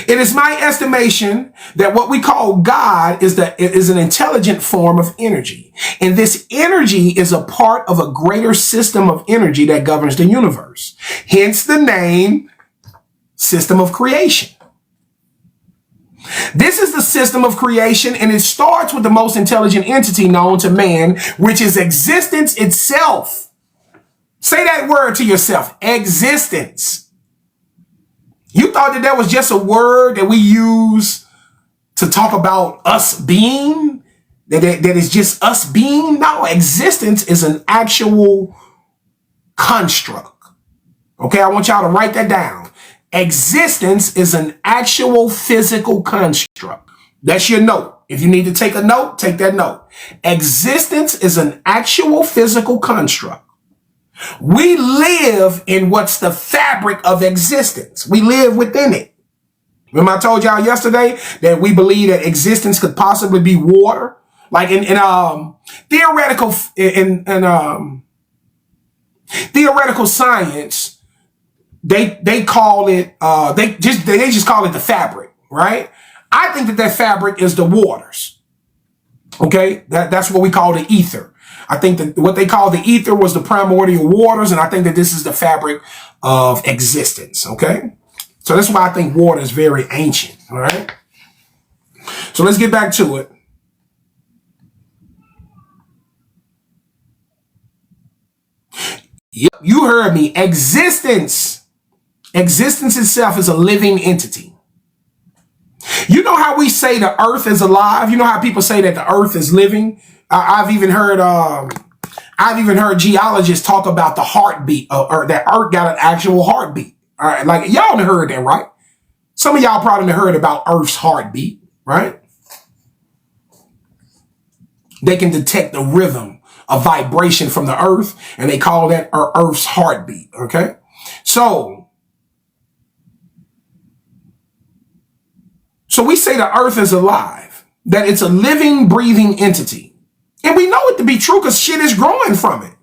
It is my estimation that what we call God is an intelligent form of energy. And this energy is a part of a greater system of energy that governs the universe. Hence the name system of creation. This is the system of creation, and it starts with the most intelligent entity known to man, which is existence itself. Say that word to yourself, existence. You thought that was just a word that we use to talk about us being? That is just us being? No, existence is an actual construct. Okay, I want y'all to write that down. Existence is an actual physical construct. That's your note. If you need to take a note, take that note. Existence is an actual physical construct. We live in what's the fabric of existence. We live within it. Remember I told y'all yesterday that we believe that existence could possibly be water? Like in theoretical science, they call it they just call it the fabric, right? I think that fabric is the waters. Okay, that's what we call the ether. I think that what they call the ether was the primordial waters, and I think that this is the fabric of existence. Okay, So that's why I think water is very ancient. All right. So let's get back to it. Yep, you heard me. Existence itself is a living entity. You know how we say the earth is alive? You know how people say that the earth is living? I've even heard geologists talk about the heartbeat, or that earth got an actual heartbeat. All right, like y'all done heard that, right? Some of y'all probably heard about Earth's heartbeat, right? They can detect the rhythm of vibration from the earth, and they call that Earth's heartbeat, okay? So we say the earth is alive, that it's a living, breathing entity. And we know it to be true because shit is growing from it,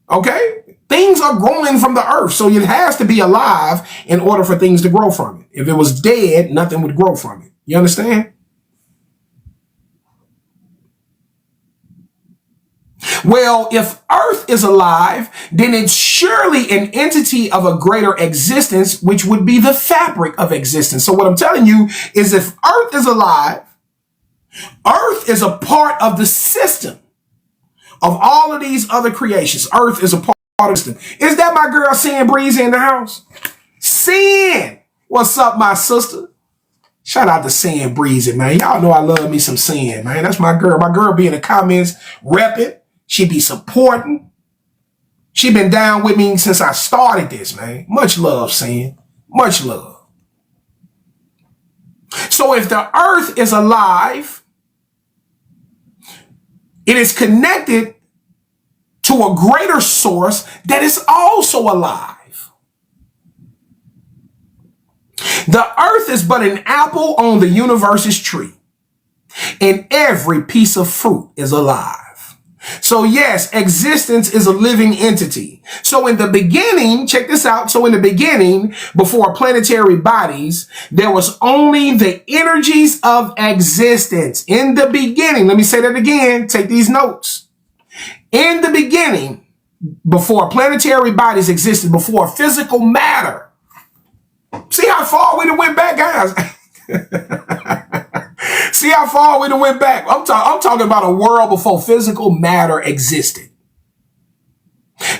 okay? Things are growing from the earth, so it has to be alive in order for things to grow from it. If it was dead, nothing would grow from it. You understand? Well, if earth is alive, then it's surely an entity of a greater existence, which would be the fabric of existence. So what I'm telling you is if earth is alive, earth is a part of the system of all of these other creations. Earth is a part of the system. Is that my girl Sin Breezy in the house? Sin! What's up, my sister? Shout out to Sin Breezy, man. Y'all know I love me some Sin, man. That's my girl. My girl be in the comments repping. She be supporting. She been down with me since I started this, man. Much love, Sin. Much love. So if the earth is alive, it is connected to a greater source that is also alive. The earth is but an apple on the universe's tree, and every piece of fruit is alive. So yes, existence is a living entity. So in the beginning, check this out. So in the beginning, before planetary bodies, there was only the energies of existence. In the beginning, let me say that again. Take these notes. In the beginning, before planetary bodies existed, before physical matter. See how far we done went back, guys? See how far we done went back? I'm talking about a world before physical matter existed.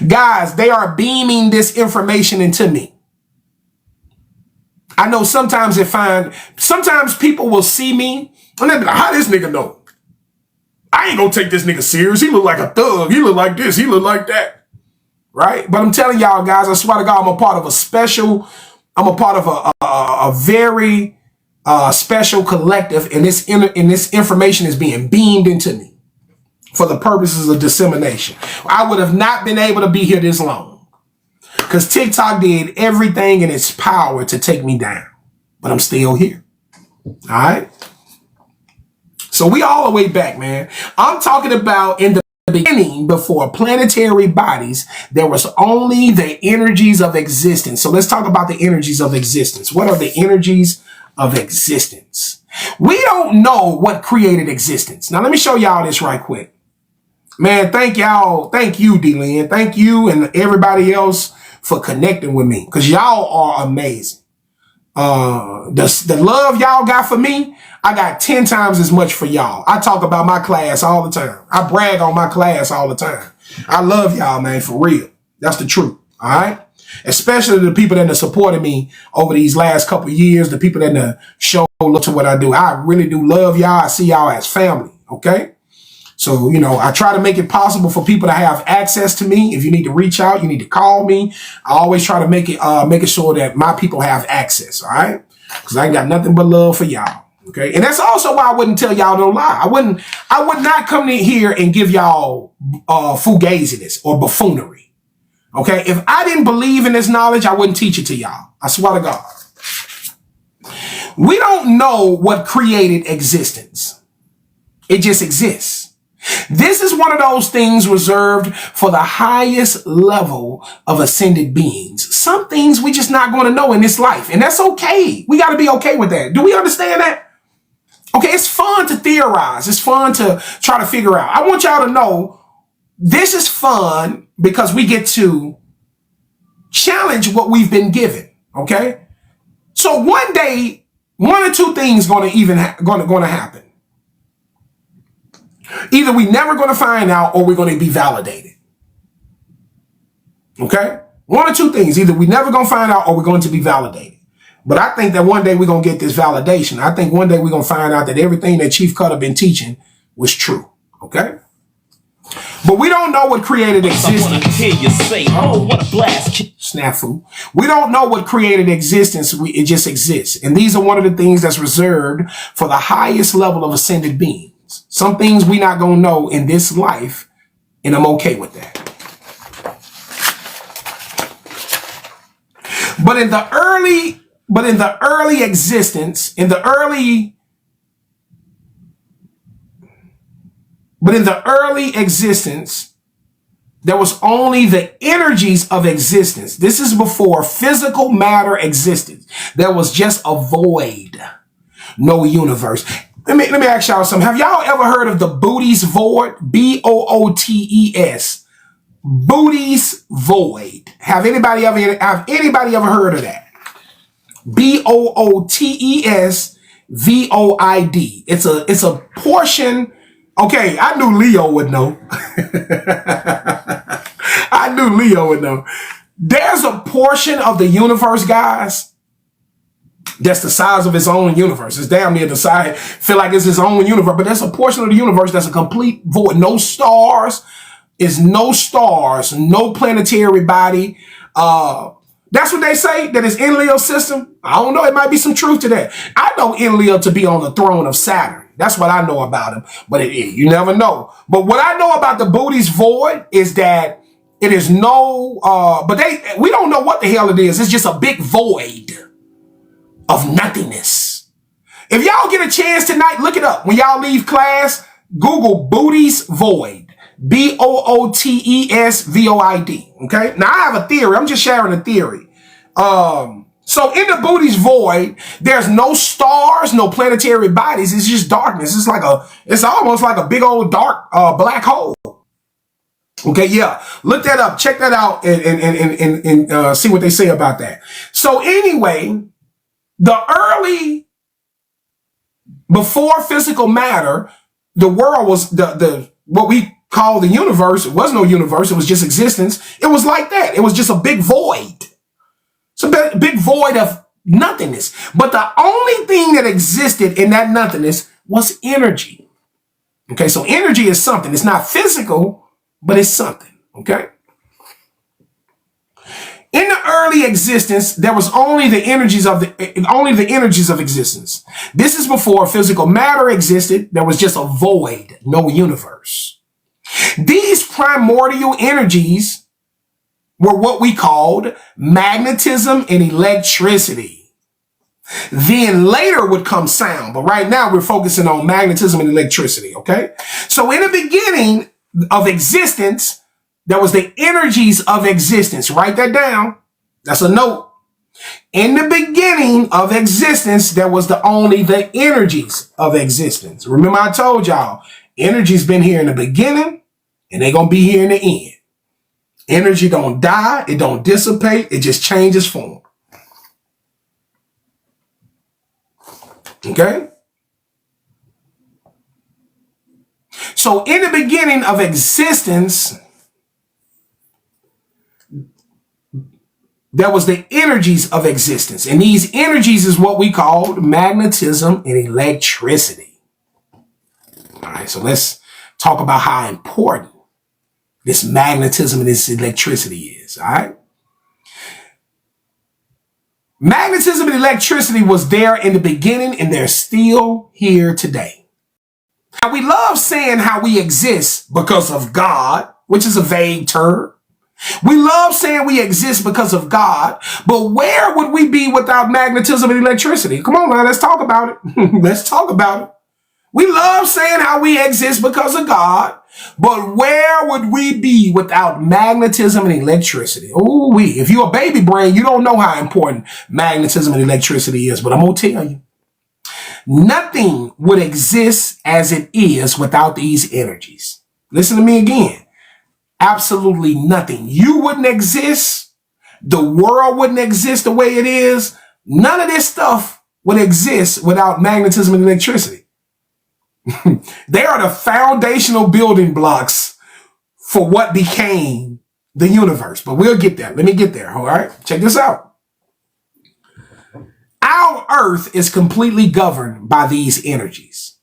Guys, they are beaming this information into me. I know sometimes people will see me and they'll be like, how this nigga know? I ain't gonna take this nigga serious. He look like a thug. He look like this. He look like that. Right? But I'm telling y'all, guys, I swear to God, I'm a part of a very special collective, and this information is being beamed into me for the purposes of dissemination. I would have not been able to be here this long because TikTok did everything in its power to take me down, but I'm still here. All right. So we all the way back, man. I'm talking about in the beginning, before planetary bodies, there was only the energies of existence. So let's talk about the energies of existence. What are the energies of existence? We don't know what created existence. Now, let me show y'all this right quick. Man, thank y'all. Thank you, D-Lynn. Thank you and everybody else for connecting with me because y'all are amazing. The love y'all got for me, I got 10 times as much for y'all. I talk about my class all the time. I brag on my class all the time. I love y'all, man, for real. That's the truth. All right. Especially the people that have supported me over these last couple of years, the people that have shown love to what I do. I really do love y'all. I see y'all as family. Okay. So, I try to make it possible for people to have access to me. If you need to reach out, you need to call me. I always try to make it sure that my people have access. All right. Because I ain't got nothing but love for y'all. Okay. And that's also why I wouldn't tell y'all no lie. I would not come in here and give y'all fugaziness or buffoonery. Okay. If I didn't believe in this knowledge, I wouldn't teach it to y'all. I swear to God. We don't know what created existence. It just exists. This is one of those things reserved for the highest level of ascended beings. Some things we just not going to know in this life. And that's okay. We got to be okay with that. Do we understand that? Okay, it's fun to theorize. It's fun to try to figure out. I want y'all to know this is fun because we get to challenge what we've been given. Okay? So one day, one or two things going to happen. Either we never going to find out or we're going to be validated. Okay? One or two things. Either we never going to find out or we're going to be validated. But I think that one day we're going to get this validation. I think one day we're going to find out that everything that Chief Kuttah been teaching was true. Okay? But we don't know what created existence. I wanna hear you say, oh, what a blast. Snafu. We don't know what created existence. It just exists. And these are one of the things that's reserved for the highest level of ascended beings. Some things we not going to know in this life, and I'm okay with that. But in the early existence, in the early existence, there was only the energies of existence. This is before physical matter existed. There was just a void, no universe. Let me ask y'all something. Have y'all ever heard of the Booty's Void? Bootes. Booty's Void. Have anybody ever heard of that? Bootesvoid. It's a portion. Okay, I knew Leo would know. I knew Leo would know. There's a portion of the universe, guys, that's the size of its own universe. It's damn near the size, feel like it's its own universe, but there's a portion of the universe that's a complete void. No stars, no planetary body. That's what they say, that is Enlil's system. I don't know, it might be some truth to that. I know Enlil to be on the throne of Saturn. That's what I know about him, but you never know. But what I know about the Booty's Void is that it is no, we don't know what the hell it is. It's just a big void of nothingness. If y'all get a chance tonight, look it up. When y'all leave class, Google Booty's Void. Bootesvoid. Okay. Now I have a theory. I'm just sharing a theory. So in the Booty's Void, there's no stars, no planetary bodies. It's just darkness. It's almost like a big old dark black hole. Okay, yeah. Look that up. Check that out and see what they say about that. So anyway, before physical matter, the world was what we call the universe. It was no universe. It was just existence. It was like that. It was just a big void. It's a big void of nothingness. But the only thing that existed in that nothingness was energy. Okay, so energy is something. It's not physical, but it's something. Okay. In the early existence, there was only the energies of existence. This is before physical matter existed. There was just a void, no universe. These primordial energies were what we called magnetism and electricity. Then later would come sound, but right now we're focusing on magnetism and electricity, okay? So in the beginning of existence, there was the energies of existence. Write that down. That's a note. In the beginning of existence, there was only the energies of existence. Remember I told y'all, energy's been here in the beginning and they're going to be here in the end. Energy don't die. It don't dissipate. It just changes form. Okay? So in the beginning of existence, there was the energies of existence. And these energies is what we called magnetism and electricity. All right, so let's talk about how important this magnetism and this electricity is, all right? Magnetism and electricity was there in the beginning and they're still here today. Now, we love saying how we exist because of God, which is a vague term. We love saying we exist because of God, but where would we be without magnetism and electricity? Come on, now, let's talk about it. Let's talk about it. We love saying how we exist because of God, but where would we be without magnetism and electricity? If you're a baby brain, you don't know how important magnetism and electricity is, but I'm going to tell you. Nothing would exist as it is without these energies. Listen to me again. Absolutely nothing. You wouldn't exist. The world wouldn't exist the way it is None of this stuff would exist without magnetism and electricity. They are the foundational building blocks for what became the universe. But we'll get there. Let me get there. All right. Check this out. Our earth is completely governed by these energies.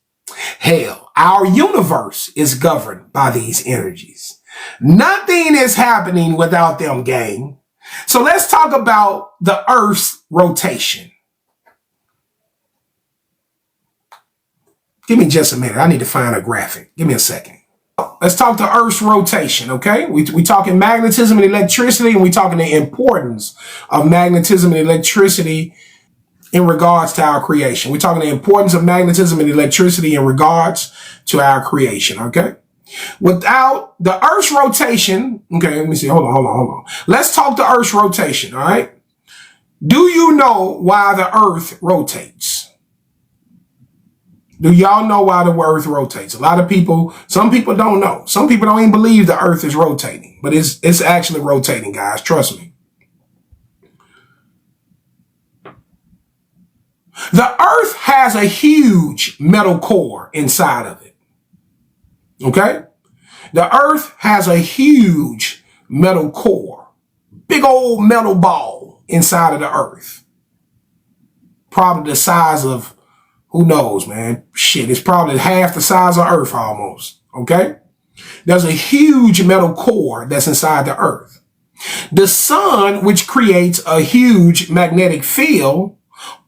Hell, our universe is governed by these energies. Nothing is happening without them, gang. So let's talk about the earth's rotation. Give me just a minute. I need to find a graphic. Give me a second. Let's talk to Earth's rotation, okay? We talking magnetism and electricity, and we talking the importance of magnetism and electricity in regards to our creation. We're talking the importance of magnetism and electricity in regards to our creation, okay? Without the Earth's rotation, okay, let me see. Hold on. Let's talk to Earth's rotation, all right? Do you know why the Earth rotates? Do y'all know why the earth rotates? A lot of people, some people don't know. Some people don't even believe the earth is rotating, but it's actually rotating, guys. Trust me. The earth has a huge metal core inside of it. Okay? The earth has a huge metal core. Big old metal ball inside of the earth. Probably the size of, who knows, man? Shit, it's probably half the size of Earth almost, okay? There's a huge metal core that's inside the Earth. The sun, which creates a huge magnetic field,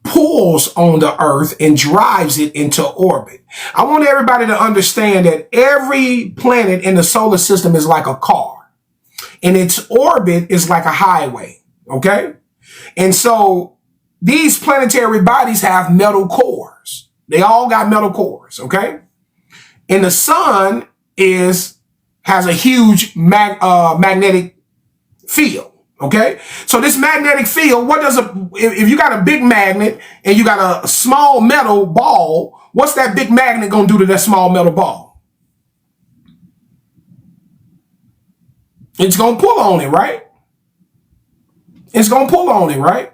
pulls on the Earth and drives it into orbit. I want everybody to understand that every planet in the solar system is like a car, and its orbit is like a highway, okay? And so these planetary bodies have metal cores. They all got metal cores, okay? And the sun has a huge magnetic field, okay? So this magnetic field, if you got a big magnet and you got a small metal ball, what's that big magnet gonna do to that small metal ball? It's gonna pull on it, right? It's gonna pull on it, right?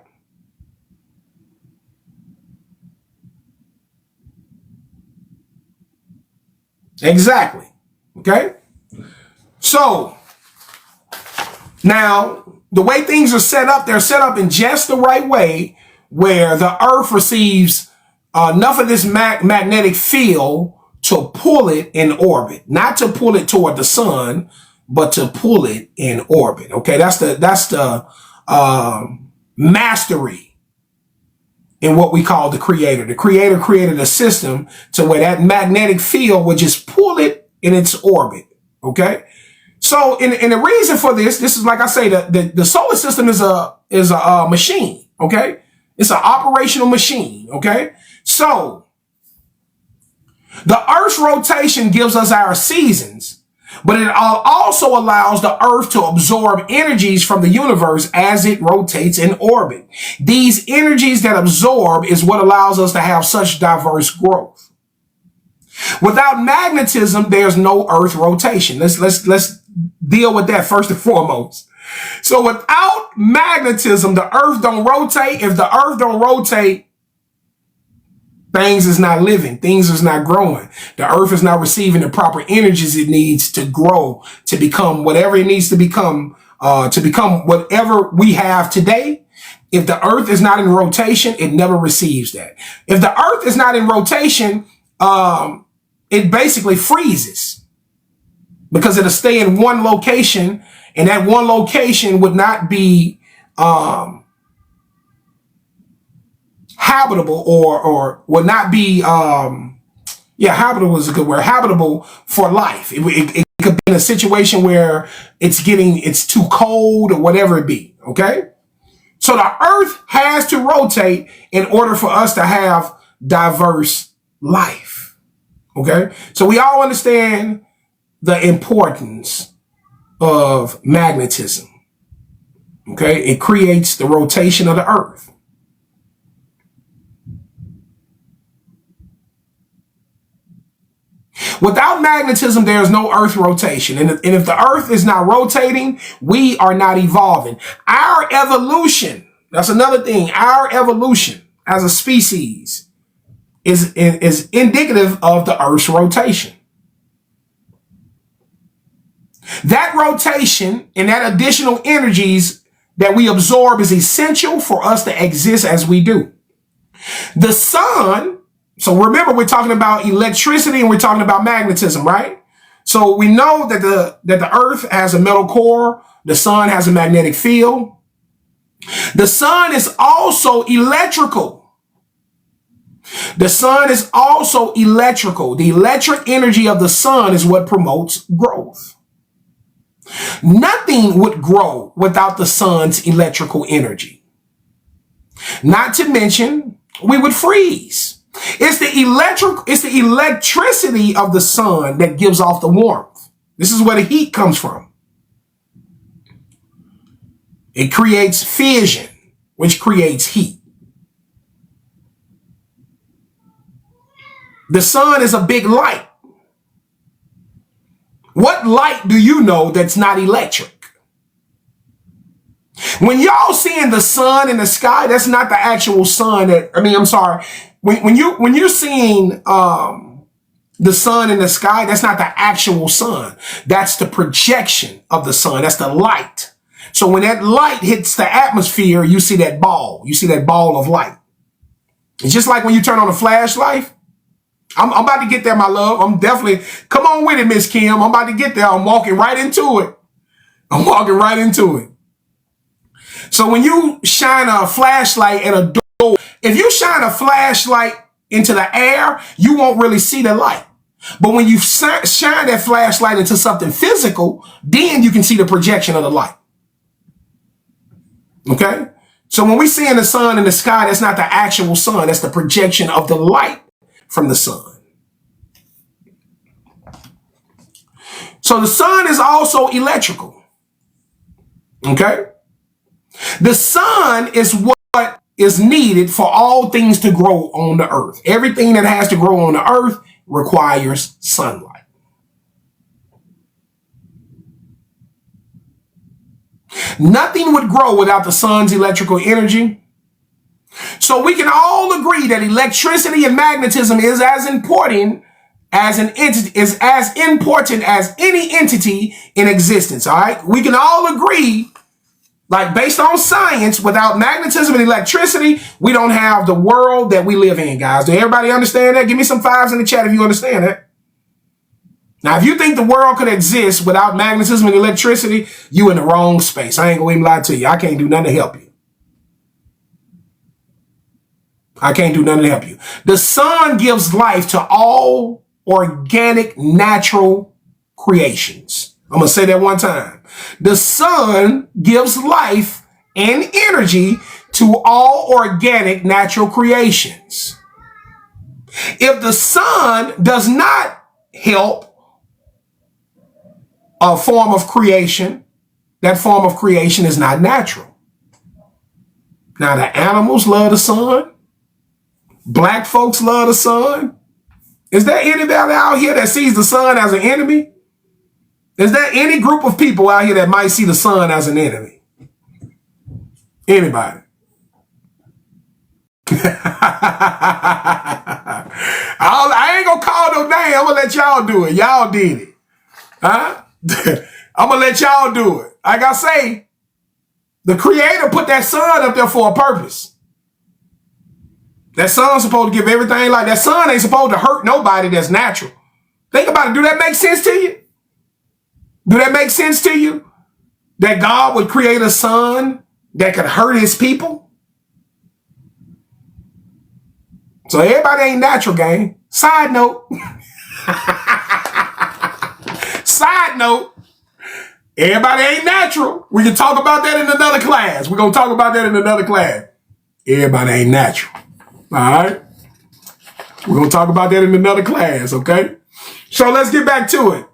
Exactly. Okay. So now the way things are set up, they're set up in just the right way where the earth receives enough of this magnetic field to pull it in orbit, not to pull it toward the sun, but to pull it in orbit. Okay. That's the mastery in what we call the creator. The creator created a system to where that magnetic field would just pull it in its orbit. Okay. So, and the reason for this is like I say, the solar system is a machine. Okay. It's an operational machine. Okay. So the Earth's rotation gives us our seasons, but it also allows the Earth to absorb energies from the universe as it rotates in orbit. These energies that absorb is what allows us to have such diverse growth. Without magnetism, there's no Earth rotation. Let's deal with that first and foremost. So without magnetism, the Earth don't rotate. If the Earth don't rotate, things is not living. Things is not growing. The earth is not receiving the proper energies it needs to grow, to become whatever it needs to become whatever we have today. If the earth is not in rotation, it never receives that. If the earth is not in rotation, it basically freezes because it'll stay in one location, and that one location would not be, habitable or would not be, habitable is a good word, habitable for life. It could be in a situation where it's too cold or whatever it be. Okay. So the earth has to rotate in order for us to have diverse life. Okay. So we all understand the importance of magnetism. Okay. It creates the rotation of the earth. Without magnetism, there is no earth rotation. And if the earth is not rotating, we are not evolving. Our evolution, That's another thing. Our evolution as a species is indicative of the Earth's rotation. That rotation and that additional energies that we absorb is essential for us to exist as we do. The sun, so remember we're talking about electricity and we're talking about magnetism, right? So we know that the Earth has a metal core, the sun has a magnetic field. The sun is also electrical. The sun is also electrical. The electric energy of the sun is what promotes growth. Nothing would grow without the sun's electrical energy. Not to mention, we would freeze. It's the electricity of the sun that gives off the warmth. This is where the heat comes from. It creates fission, which creates heat. The sun is a big light. What light do you know that's not electric? When y'all seeing the sun in the sky, that's not the actual sun. When you're seeing the sun in the sky, that's not the actual sun. That's the projection of the sun. That's the light. So when that light hits the atmosphere, you see that ball. You see that ball of light. It's just like when you turn on a flashlight. I'm about to get there, my love. I'm definitely, come on with it, Miss Kim. I'm about to get there. I'm walking right into it. So when you shine a flashlight at a door, if you shine a flashlight into the air, you won't really see the light. But when you shine that flashlight into something physical, then you can see the projection of the light. Okay? So when we see in the sun in the sky, that's not the actual sun. That's the projection of the light from the sun. So the sun is also electrical. Okay? The sun is what is needed for all things to grow on the earth. Everything that has to grow on the earth requires sunlight. Nothing would grow without the sun's electrical energy. So we can all agree that electricity and magnetism is as important as any entity in existence. All right. We can all agree, like based on science, without magnetism and electricity, we don't have the world that we live in, guys. Do everybody understand that? Give me some fives in the chat if you understand that. Now, if you think the world could exist without magnetism and electricity, you in the wrong space. I ain't gonna even lie to you. I can't do nothing to help you. The sun gives life to all organic, natural creations. I'm going to say that one time. The sun gives life and energy to all organic, natural creations. If the sun does not help a form of creation, that form of creation is not natural. Now, the animals love the sun. Black folks love the sun. Is there anybody out here that sees the sun as an enemy? Is there any group of people out here that might see the sun as an enemy? Anybody? I ain't gonna call no name. I'm gonna let y'all do it. Y'all did it. Huh? I'm gonna let y'all do it. Like I say, the creator put that sun up there for a purpose. That sun's supposed to give everything life. That sun ain't supposed to hurt nobody that's natural. Think about it. Do that make sense to you? Do that make sense to you? That God would create a sun that could hurt his people? So everybody ain't natural, gang. Side note. Side note. Everybody ain't natural. We can talk about that in another class. We're going to talk about that in another class. Everybody ain't natural. All right. We're going to talk about that in another class, okay? So let's get back to it.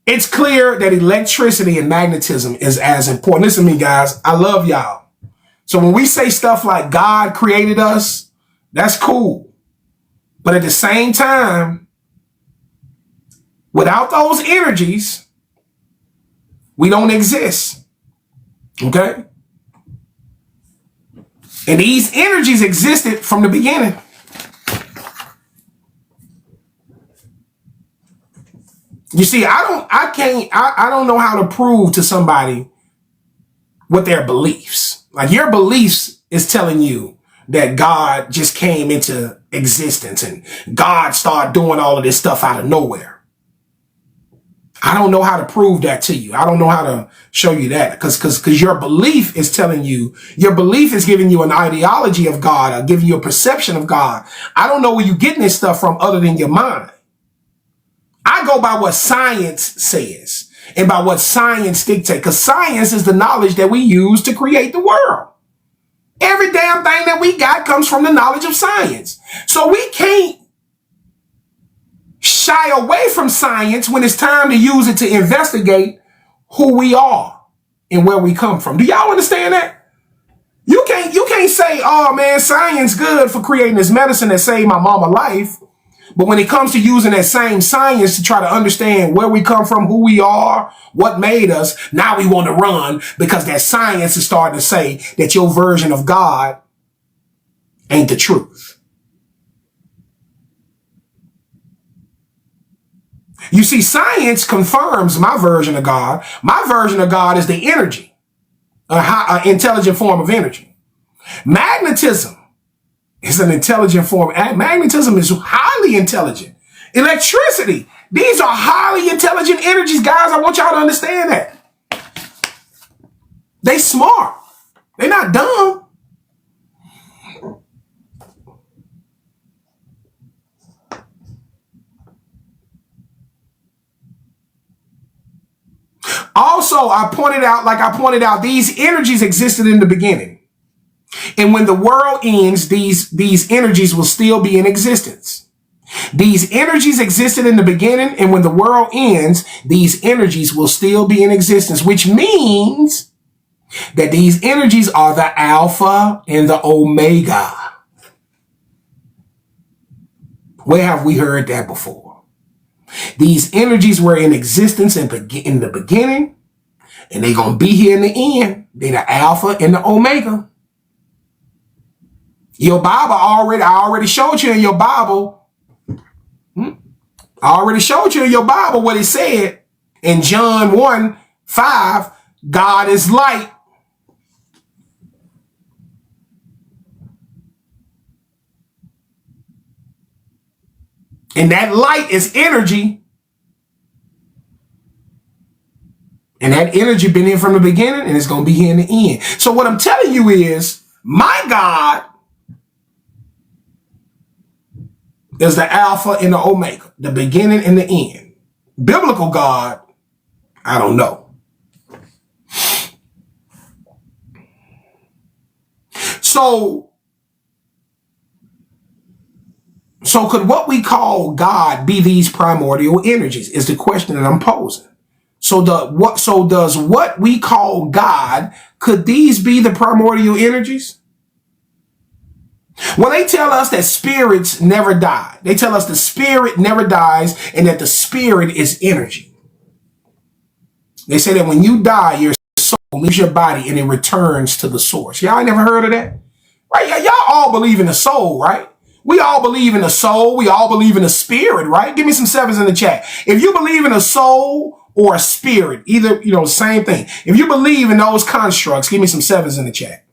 It's clear that electricity and magnetism is as important. Listen to me, guys. I love y'all. So when we say stuff like God created us, that's cool. But at the same time, without those energies, we don't exist. Okay? And these energies existed from the beginning. You see, I don't know how to prove to somebody what their beliefs. Like your beliefs is telling you that God just came into existence and God started doing all of this stuff out of nowhere. I don't know how to prove that to you. I don't know how to show you that because your belief is telling you, your belief is giving you an ideology of God or giving you a perception of God. I don't know where you're getting this stuff from other than your mind. I go by what science says and by what science dictates, because science is the knowledge that we use to create the world. Every damn thing that we got comes from the knowledge of science. So we can't shy away from science when it's time to use it to investigate who we are and where we come from. Do y'all understand that? You can't say, oh man, science good for creating this medicine that saved my mama life. But when it comes to using that same science to try to understand where we come from, who we are, what made us, now we want to run because that science is starting to say that your version of God ain't the truth. You see, science confirms my version of God. My version of God is the energy, an intelligent form of energy. Magnetism is an intelligent form. Magnetism is highly intelligent. Electricity. These are highly intelligent energies, guys. I want y'all to understand that. They smart. They're not dumb. Also, I pointed out, these energies existed in the beginning. And when the world ends, these energies will still be in existence. These energies existed in the beginning, and when the world ends, these energies will still be in existence, which means that these energies are the Alpha and the Omega. Where have we heard that before? These energies were in existence in the beginning, and they're going to be here in the end. They're the Alpha and the Omega. Your Bible I already showed you in your Bible. I already showed you in your Bible what it said in John 1:5. God is light. And that light is energy. And that energy been here from the beginning and it's going to be here in the end. So what I'm telling you is my God is the Alpha and the Omega, the beginning and the end. Biblical God, I don't know. So could what we call God be these primordial energies is the question that I'm posing. So does what we call God, could these be the primordial energies? Well, they tell us that spirits never die. They tell us the spirit never dies and that the spirit is energy. They say that when you die, your soul leaves your body and it returns to the source. Y'all never heard of that? Right? Y'all all believe in the soul, right? We all believe in the soul. We all believe in the spirit, right? Give me some sevens in the chat. If you believe in a soul or a spirit, either, same thing. If you believe in those constructs, give me some sevens in the chat.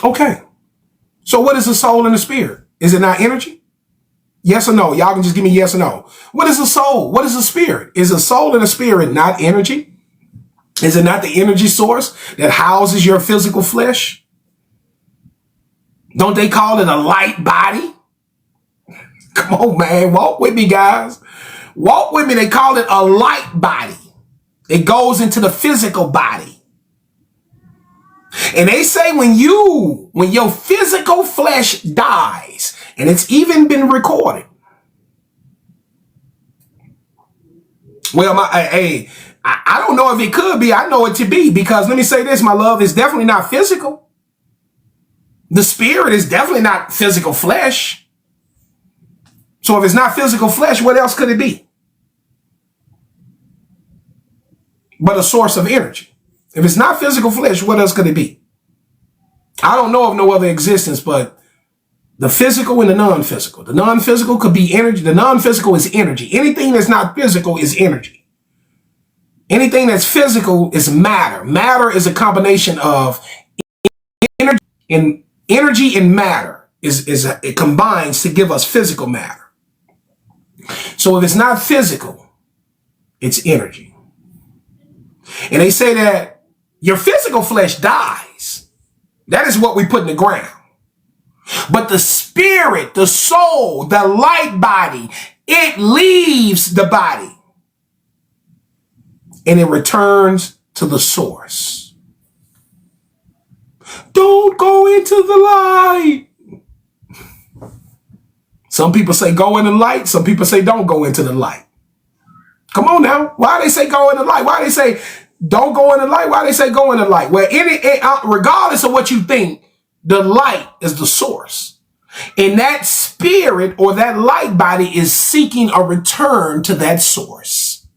Okay. So what is the soul and the spirit? Is it not energy? Yes or no? Y'all can just give me yes or no. What is the soul? What is the spirit? Is the soul and the spirit not energy? Is it not the energy source that houses your physical flesh? Don't they call it a light body? Come on, man. Walk with me, guys. Walk with me. They call it a light body. It goes into the physical body. And they say when your physical flesh dies, and it's even been recorded. Well, I don't know if it could be. I know it to be, because let me say this, my love, it's definitely not physical. The spirit is definitely not physical flesh. So if it's not physical flesh, what else could it be? but a source of energy. If it's not physical flesh, what else could it be? I don't know of no other existence but the physical and the non-physical. The non-physical could be energy. The non-physical is energy. Anything that's not physical is energy. Anything that's physical is matter. Matter is a combination of energy and matter. It combines to give us physical matter. So if it's not physical, it's energy. And they say that your physical flesh dies. That is what we put in the ground. But the spirit, the soul, the light body, it leaves the body and it returns to the source. Don't go into the light. Some people say go in the light. Some people say don't go into the light. Come on now. Why they say go in the light? Why they say don't go in the light? Why they say go in the light? Well, regardless of what you think, the light is the source. And that spirit or that light body is seeking a return to that source.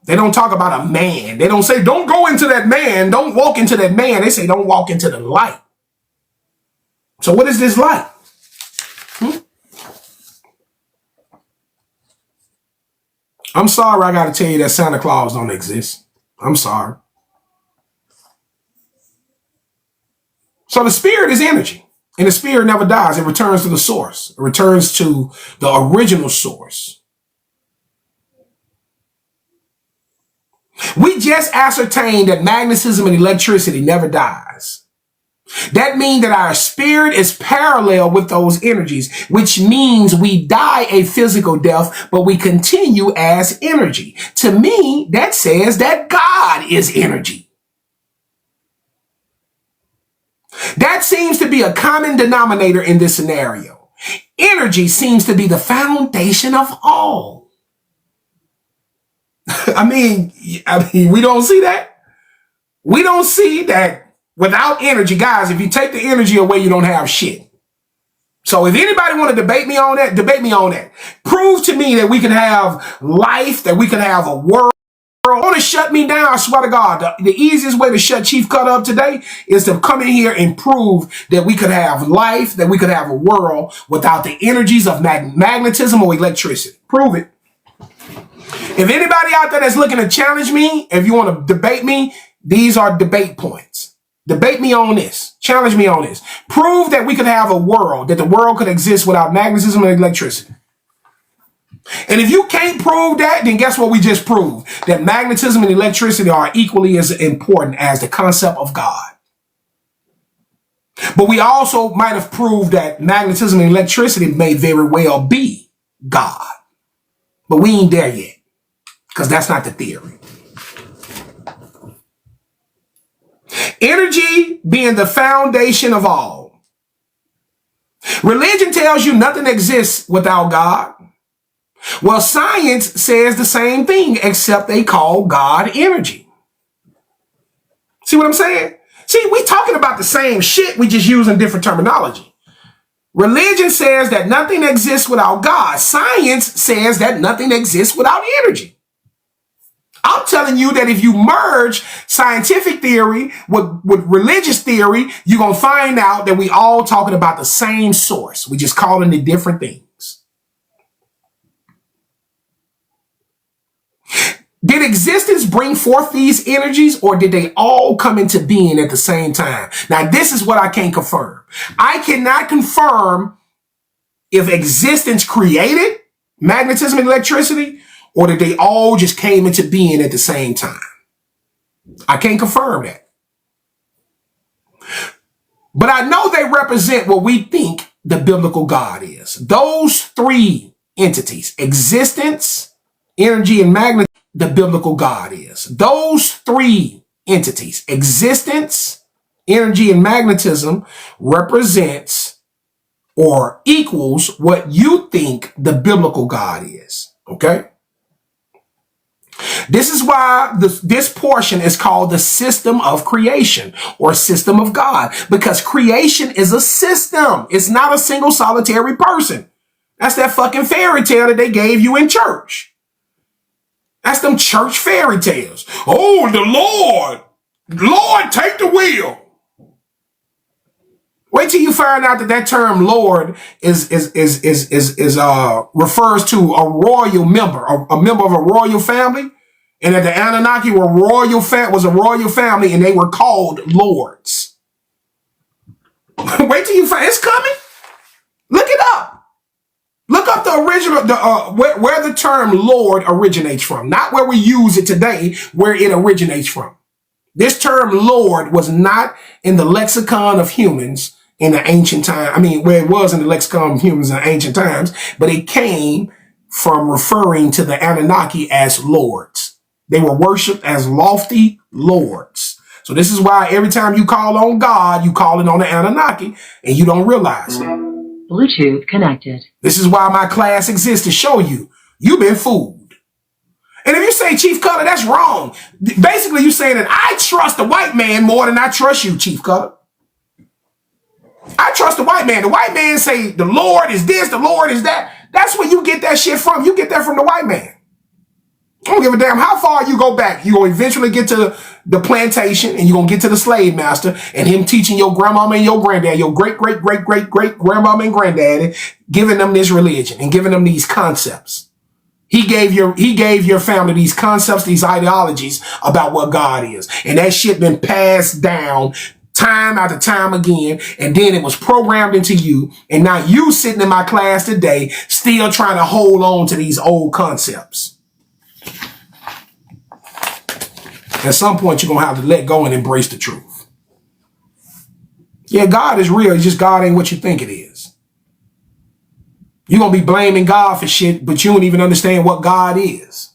They don't talk about a man. They don't say don't go into that man. Don't walk into that man. They say don't walk into the light. So what is this light? I'm sorry I got to tell you that Santa Claus don't exist. I'm sorry. So the spirit is energy, and the spirit never dies. It returns to the source. It returns to the original source. We just ascertained that magnetism and electricity never dies. That means that our spirit is parallel with those energies, which means we die a physical death, but we continue as energy. To me, that says that God is energy. That seems to be a common denominator in this scenario. Energy seems to be the foundation of all. I mean, we don't see that. We don't see that without energy. Guys, if you take the energy away, you don't have shit. So if anybody want to debate me on that, debate me on that. Prove to me that we can have life, that we can have a world. Want to shut me down? I swear to God, the easiest way to shut Chief Kuttah up today is to come in here and prove that we could have life, that we could have a world without the energies of magnetism or electricity. Prove it. If anybody out there that's looking to challenge me, if you want to debate me, these are debate points. Debate me on this. Challenge me on this. Prove that we could have a world, that the world could exist without magnetism and electricity. And if you can't prove that, then guess what we just proved? That magnetism and electricity are equally as important as the concept of God. But we also might have proved that magnetism and electricity may very well be God. But we ain't there yet, because that's not the theory. Energy being the foundation of all. Religion tells you nothing exists without God. Well, science says the same thing, except they call God energy. See what I'm saying? See, we talking about the same shit, we just using different terminology. Religion says that nothing exists without God. Science says that nothing exists without energy. I'm telling you that if you merge scientific theory with religious theory, you're going to find out that we all talking about the same source. We just calling it different things. Did existence bring forth these energies, or did they all come into being at the same time? Now, this is what I can't confirm. I cannot confirm if existence created magnetism and electricity, or did they all just came into being at the same time. I can't confirm that. But I know they represent what we think the biblical God is. Those three entities, existence, energy, and magnetism, the biblical God is. Those three entities, existence, energy, and magnetism, represents or equals what you think the biblical God is. Okay? This is why this portion is called the system of creation or system of God, because creation is a system. It's not a single solitary person. That's that fucking fairy tale that they gave you in church. That's them church fairy tales. Oh, the Lord. Lord, take the wheel. Wait till you find out that that term Lord is refers to a royal member, a member of a royal family. And that the Anunnaki was a royal family and they were called lords. Wait till you find it's coming. Look it up. Look up the original, where the term Lord originates from. Not where we use it today, where it originates from. This term Lord was not in the lexicon of humans in the ancient time. I mean, where it was in the lexicon of humans in ancient times, but it came from referring to the Anunnaki as lords. They were worshipped as lofty lords. So this is why every time you call on God, you call it on the Anunnaki and you don't realize it. Bluetooth connected. This is why my class exists, to show you, you've been fooled. And if you say, Chief Kuttah, that's wrong. Basically, you're saying that I trust the white man more than I trust you, Chief Kuttah. I trust the white man. The white man say the Lord is this, the Lord is that. That's where you get that shit from. You get that from the white man. I don't give a damn how far you go back. You're going to eventually get to the plantation and you're going to get to the slave master and him teaching your grandmama and your granddad, your great-great-great-great-grandmama and granddaddy, giving them this religion and giving them these concepts. He gave your family these concepts, these ideologies about what God is. And that shit been passed down time after time again. And then it was programmed into you. And now you sitting in my class today, still trying to hold on to these old concepts. At some point, you're going to have to let go and embrace the truth. Yeah, God is real. It's just God ain't what you think it is. You're going to be blaming God for shit, but you don't even understand what God is.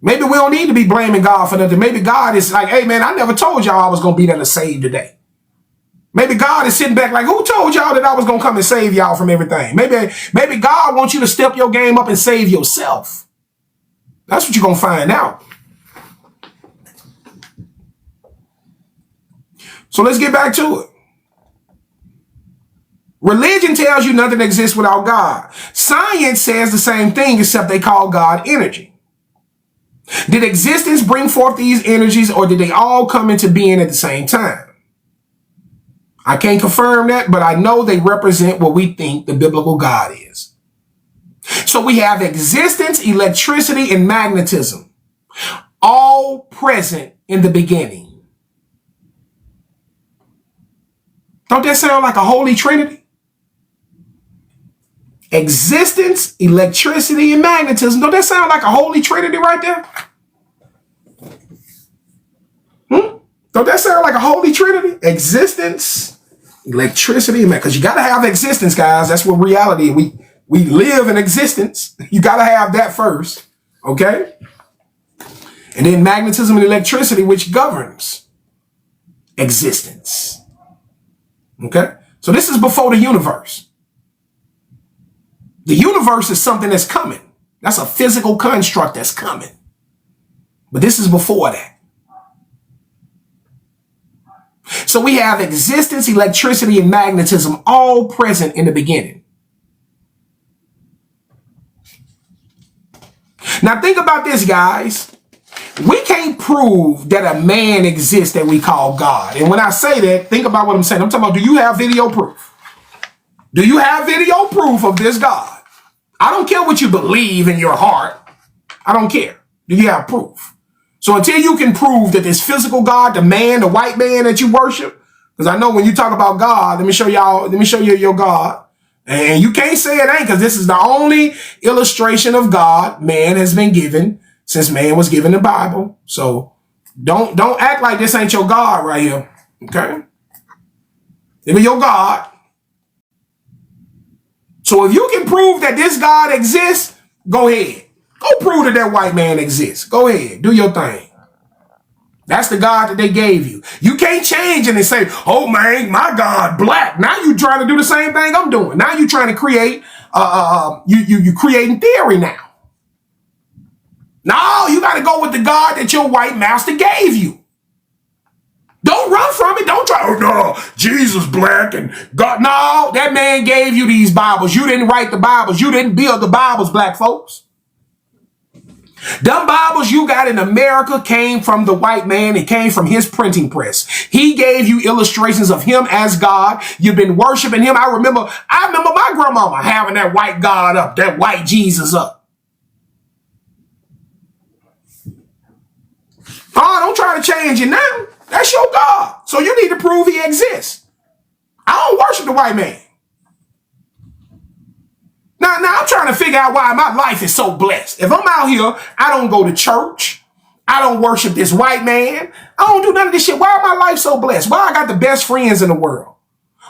Maybe we don't need to be blaming God for nothing. Maybe God is like, hey, man, I never told y'all I was going to be there to save today. Maybe God is sitting back like, who told y'all that I was going to come and save y'all from everything? Maybe God wants you to step your game up and save yourself. That's what you're going to find out. So let's get back to it. Religion tells you nothing exists without God. Science says the same thing, except they call God energy. Did existence bring forth these energies, or did they all come into being at the same time? I can't confirm that, but I know they represent what we think the biblical God is. So we have existence, electricity, and magnetism, all present in the beginning. Don't that sound like a holy trinity? Existence, electricity, and magnetism. Don't that sound like a holy trinity right there? Don't that sound like a holy trinity? Existence, electricity, and because you got to have existence, guys. That's what reality is. We live in existence. You got to have that first, okay? And then magnetism and electricity, which governs existence. Okay, so this is before the universe. The universe is something that's coming. That's a physical construct that's coming. But this is before that. So we have existence, electricity, and magnetism all present in the beginning. Now think about this, guys. We can't prove that a man exists that we call God. And when I say that, think about what I'm saying. I'm talking about, do you have video proof? Do you have video proof of this God? I don't care what you believe in your heart. I don't care. Do you have proof? So until you can prove that this physical God, the man, the white man that you worship, because I know when you talk about God, let me show you your God. And you can't say it ain't, because this is the only illustration of God man has been given since man was given the Bible. So don't act like this ain't your God right here. Okay? It be your God. So if you can prove that this God exists, go ahead. Go prove that that white man exists. Go ahead. Do your thing. That's the God that they gave you. You can't change it and say, oh man, my God, black. Now you trying to do the same thing I'm doing. Now you trying to create, you creating theory now. No, you got to go with the God that your white master gave you. Don't run from it. Don't try, oh no, Jesus black and God. No, that man gave you these Bibles. You didn't write the Bibles. You didn't build the Bibles, black folks. Them Bibles you got in America came from the white man. It came from his printing press. He gave you illustrations of him as God. You've been worshiping him. I remember my grandmama having that white God up, that white Jesus up. Oh, don't try to change it now. That's your God. So you need to prove he exists. I don't worship the white man. Now I'm trying to figure out why my life is so blessed. If I'm out here, I don't go to church. I don't worship this white man. I don't do none of this shit. Why is my life so blessed? Why I got the best friends in the world?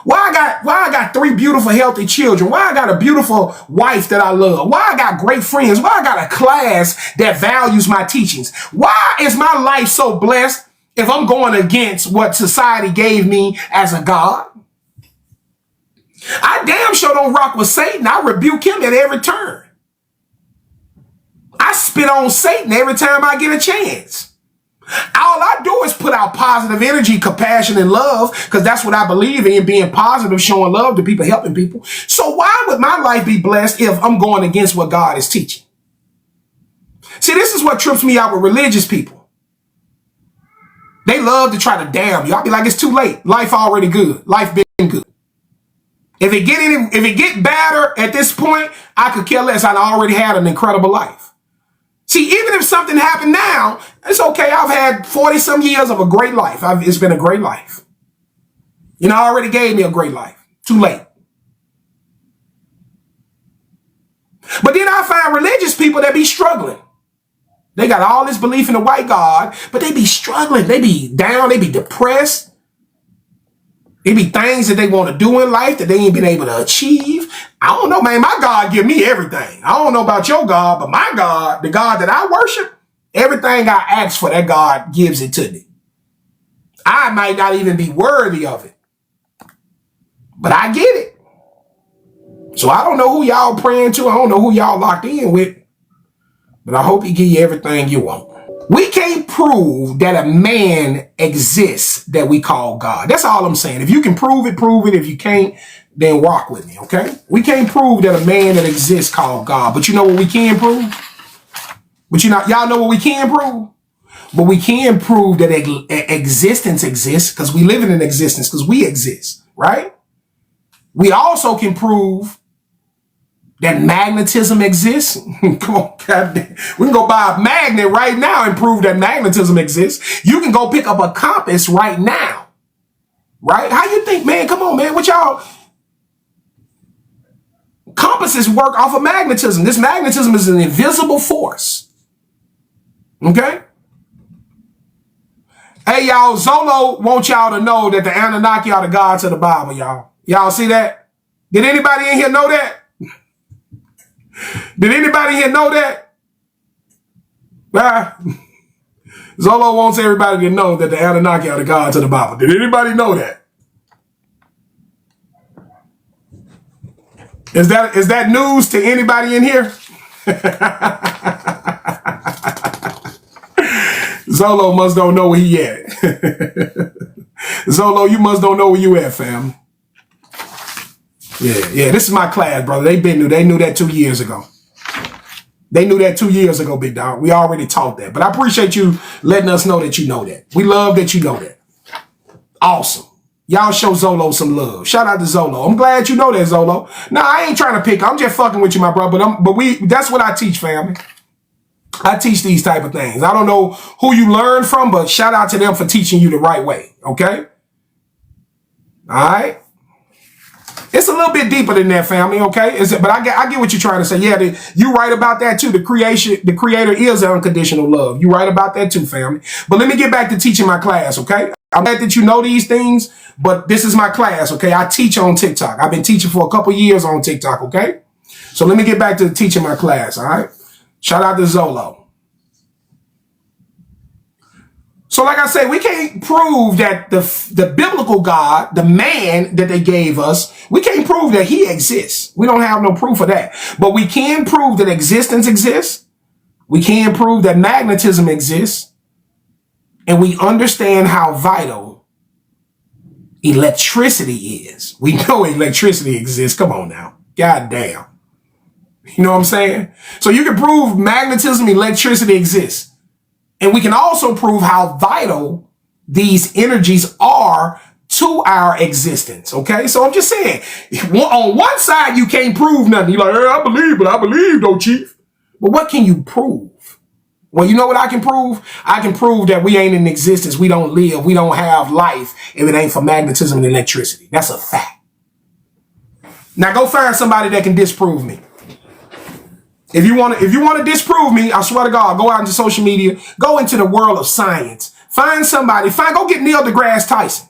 Why I got 3 beautiful, healthy children? Why I got a beautiful wife that I love? Why I got great friends? Why I got a class that values my teachings? Why is my life so blessed if I'm going against what society gave me as a God? I damn sure don't rock with Satan. I rebuke him at every turn. I spit on Satan every time I get a chance. All I do is put out positive energy, compassion, and love, because that's what I believe in, being positive, showing love to people, helping people. So why would my life be blessed if I'm going against what God is teaching? See, this is what trips me out with religious people. They love to try to damn you. I'll be like, it's too late. Life already good. Life been good. If it get better at this point, I could care less. I already had an incredible life. See, even if something happened now, it's okay. I've had 40 some years of a great life. It's been a great life. You know, I already gave me a great life. Too late. But then I find religious people that be struggling. They got all this belief in the white God, but they be struggling. They be down. They be depressed. It be things that they want to do in life that they ain't been able to achieve. I don't know, man. My God give me everything. I don't know about your God, but my God, the God that I worship, everything I ask for, that God gives it to me. I might not even be worthy of it, but I get it. So I don't know who y'all praying to. I don't know who y'all locked in with, but I hope he give you everything you want. We can't prove that a man exists that we call God. That's all I'm saying. If you can prove it, prove it. If you can't, then walk with me, okay? We can't prove that a man that exists called God. But you know what we can prove? Y'all know what we can prove? But we can prove that existence exists because we live in an existence because we exist, right? We also can prove that magnetism exists. Come on, goddamn. We can go buy a magnet right now and prove that magnetism exists. You can go pick up a compass right now. Right? How you think, man? Come on, man. What y'all? Compasses work off of magnetism. This magnetism is an invisible force. Okay? Hey, y'all, Zolo wants y'all to know that the Anunnaki are the gods of the Bible, y'all. Y'all see that? Did anybody in here know that? Did anybody here know that? Zolo wants everybody to know that the Anunnaki are the gods of the Bible. Did anybody know that? Is that news to anybody in here? Zolo must don't know where he at. Zolo, you must don't know where you at, fam. Yeah, this is my class, brother. They knew that 2 years ago. They knew that 2 years ago, big dog. We already taught that. But I appreciate you letting us know that you know that. We love that you know that. Awesome. Y'all show Zolo some love. Shout out to Zolo. I'm glad you know that, Zolo. No, I ain't trying to pick. I'm just fucking with you, my brother. That's what I teach, family. I teach these type of things. I don't know who you learn from, but shout out to them for teaching you the right way. Okay? All right? It's a little bit deeper than that, family, okay? But I get what you're trying to say. Yeah, you right about that too. The creator is unconditional love. You right about that too, family. But let me get back to teaching my class, okay? I'm glad that you know these things, but this is my class, okay? I teach on TikTok. I've been teaching for a couple years on TikTok, okay? So let me get back to teaching my class, all right? Shout out to Zolo. So like I say, we can't prove that the biblical God, the man that they gave us, we can't prove that he exists. We don't have no proof of that. But we can prove that existence exists. We can prove that magnetism exists. And we understand how vital electricity is. We know electricity exists. Come on now. God damn. You know what I'm saying? So you can prove magnetism, electricity exists. And we can also prove how vital these energies are to our existence. Okay? So I'm just saying, on one side, you can't prove nothing. You're like, I believe though, Chief. But what can you prove? Well, you know what I can prove? I can prove that we ain't in existence. We don't live. We don't have life if it ain't for magnetism and electricity. That's a fact. Now go find somebody that can disprove me. If you want to disprove me, I swear to God, go out into social media, go into the world of science. Find somebody, go get Neil deGrasse Tyson.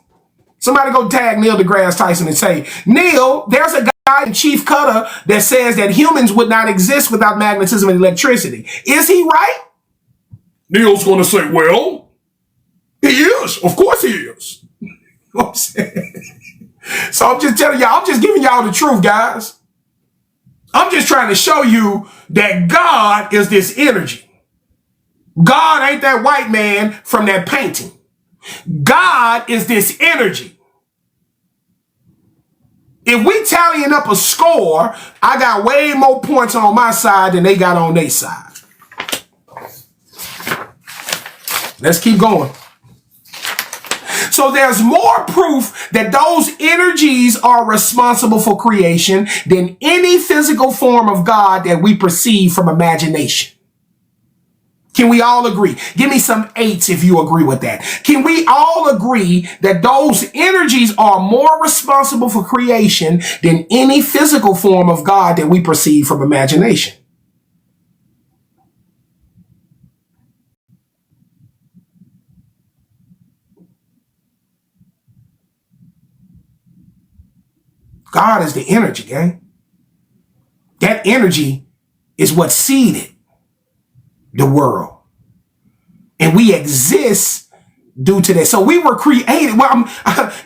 Somebody go tag Neil deGrasse Tyson and say, Neil, there's a guy in Chief Kuttah that says that humans would not exist without magnetism and electricity. Is he right? Neil's going to say, well, he is. Of course he is. You know what I'm saying? So I'm just telling y'all, I'm just giving y'all the truth, guys. I'm just trying to show you that God is this energy. God ain't that white man from that painting. God is this energy. If we tallying up a score, I got way more points on my side than they got on their side. Let's keep going. So there's more proof that those energies are responsible for creation than any physical form of God that we perceive from imagination. Can we all agree? Give me some 8s if you agree with that. Can we all agree that those energies are more responsible for creation than any physical form of God that we perceive from imagination? God is the energy, gang. That energy is what seeded the world. And we exist due to that. So we were created. Well,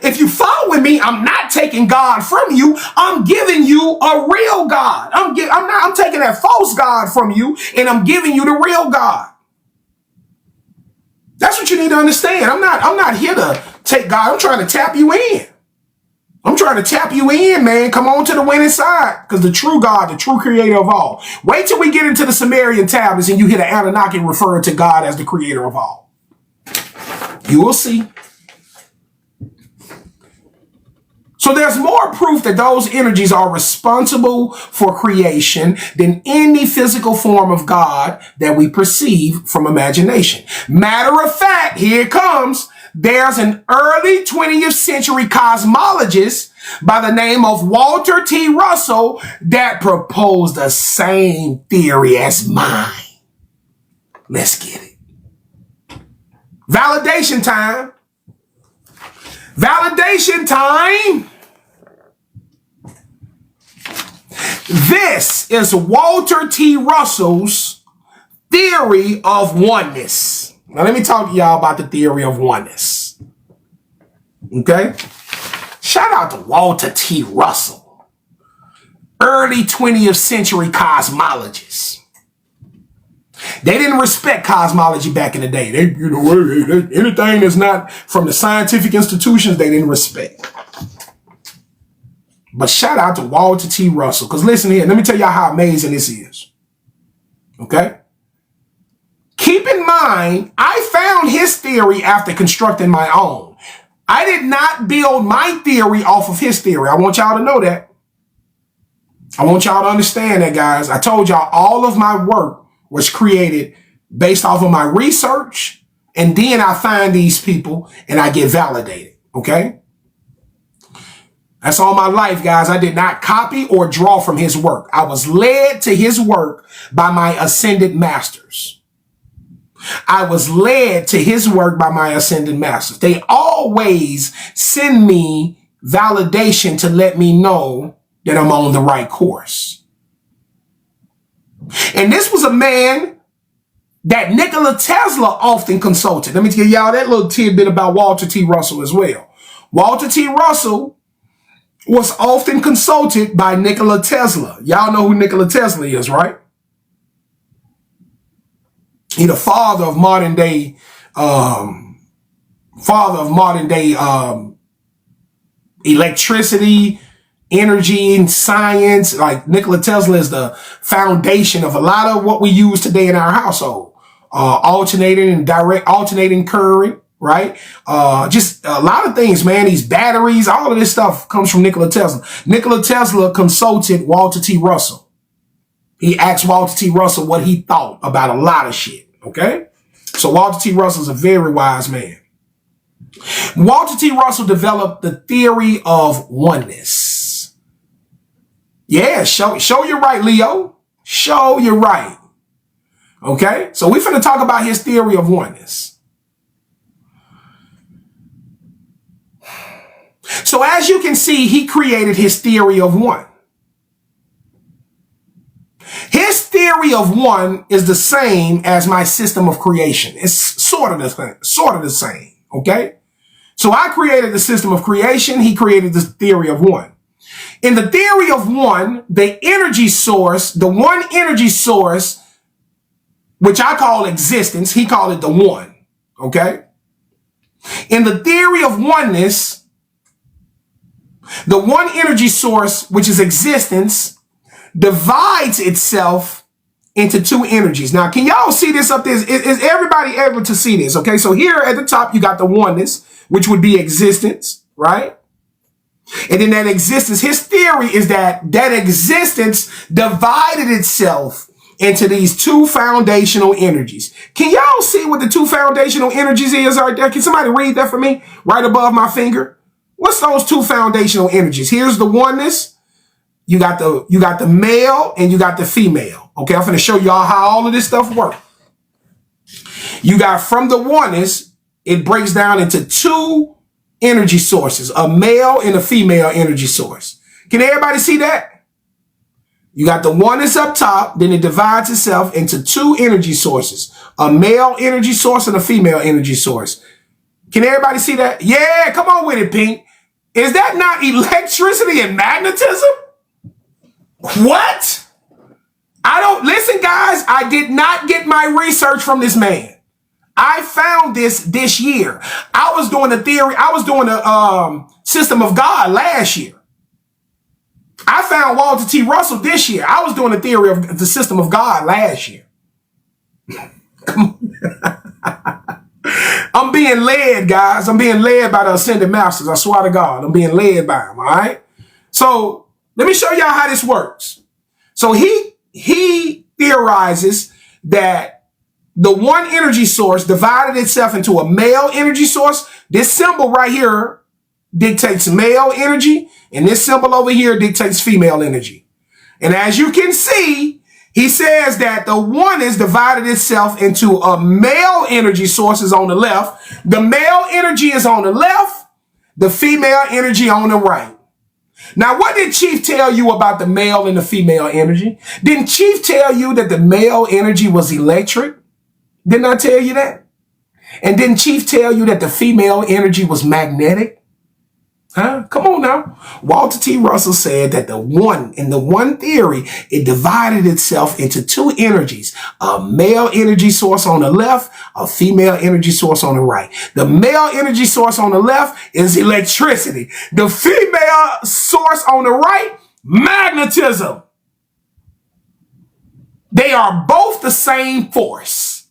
if you following me, I'm not taking God from you. I'm giving you a real God. I'm taking that false God from you, and I'm giving you the real God. That's what you need to understand. I'm not here to take God. I'm trying to tap you in. I'm trying to tap you in, man. Come on to the winning side. Because the true God, the true creator of all. Wait till we get into the Sumerian tablets and you hear the Anunnaki referring to God as the creator of all. You will see. So there's more proof that those energies are responsible for creation than any physical form of God that we perceive from imagination. Matter of fact, here it comes. There's an early 20th century cosmologist by the name of Walter T. Russell that proposed the same theory as mine. Let's get it. Validation time. Validation time. This is Walter T. Russell's theory of oneness. Now, let me talk to y'all about the theory of oneness. Okay? Shout out to Walter T. Russell. Early 20th century cosmologist. They didn't respect cosmology back in the day. Anything that's not from the scientific institutions, they didn't respect. But shout out to Walter T. Russell. Because listen here, let me tell y'all how amazing this is. Okay? Keep in mind, I found his theory after constructing my own. I did not build my theory off of his theory. I want y'all to know that. I want y'all to understand that, guys. I told y'all all of my work was created based off of my research, and then I find these people and I get validated. Okay? That's all my life, guys. I did not copy or draw from his work. I was led to his work by my ascended masters. I was led to his work by my ascended masters. They always send me validation to let me know that I'm on the right course. And this was a man that Nikola Tesla often consulted. Let me give y'all that little tidbit about Walter T. Russell as well. Walter T. Russell was often consulted by Nikola Tesla. Y'all know who Nikola Tesla is, right? He's the father of modern day electricity, energy, and science. Like Nikola Tesla is the foundation of a lot of what we use today in our household. Alternating current, right? Just a lot of things, man. These batteries, all of this stuff comes from Nikola Tesla. Nikola Tesla consulted Walter T. Russell. He asked Walter T. Russell what he thought about a lot of shit, okay? So Walter T. Russell is a very wise man. Walter T. Russell developed the theory of oneness. Yeah, show you're right, Leo. Show you're right. Okay, so we're finna talk about his theory of oneness. So as you can see, he created his theory of one. His theory of one is the same as my system of creation. It's sort of the same. Okay, so I created the system of creation. He created the theory of one. In the theory of one, the energy source, the one energy source, which I call existence, he called it the one, okay? In the theory of oneness, the one energy source, which is existence, divides itself into two energies. Now, can y'all see this up there? Is everybody able to see this? Okay, so here at the top, you got the oneness, which would be existence, right? And in that existence, his theory is that existence divided itself into these two foundational energies. Can y'all see what the two foundational energies is right there? Can somebody read that for me? Right above my finger. What's those two foundational energies? Here's the oneness. You got the male and you got the female. Okay, I'm going to show y'all how all of this stuff works. You got from the oneness, it breaks down into two energy sources, a male and a female energy source. Can everybody see that? You got the oneness up top, then it divides itself into two energy sources, a male energy source and a female energy source. Can everybody see that? Yeah, come on with it, Pink. Is that not electricity and magnetism? What? Listen, guys, I did not get my research from this man. I found this year. I was doing the system of God last year. I found Walter T. Russell this year. I was doing the theory of the system of God last year. I'm being led, guys. I'm being led by the ascended masters. I swear to God, I'm being led by them. All right. So let me show y'all how this works. So he theorizes that the one energy source divided itself into a male energy source. This symbol right here dictates male energy, and this symbol over here dictates female energy. And as you can see, he says that the one is divided itself into a male energy sources on the left. The male energy is on the left, the female energy on the right. Now, what did Chief tell you about the male and the female energy? Didn't Chief tell you that the male energy was electric? Didn't I tell you that? And didn't Chief tell you that the female energy was magnetic? Huh? Come on now. Walter T. Russell said that in the one theory, it divided itself into two energies, a male energy source on the left, a female energy source on the right. The male energy source on the left is electricity. The female source on the right, magnetism. They are both the same force.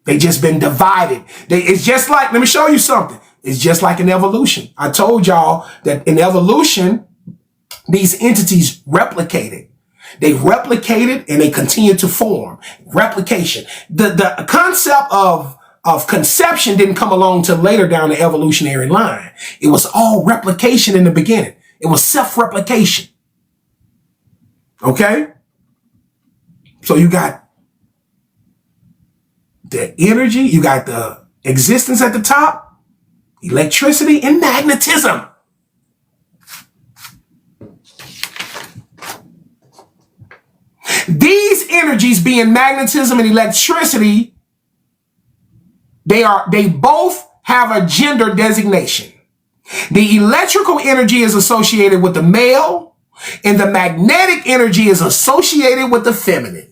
They just been divided. It's just like, let me show you something. It's just like in evolution. I told y'all that in evolution, these entities replicated. They replicated and they continue to form. Replication. The concept of conception didn't come along till later down the evolutionary line. It was all replication in the beginning. It was self-replication. Okay? So you got the energy, you got the existence at the top, electricity and magnetism. These energies being magnetism and electricity, they both have a gender designation. The electrical energy is associated with the male and the magnetic energy is associated with the feminine.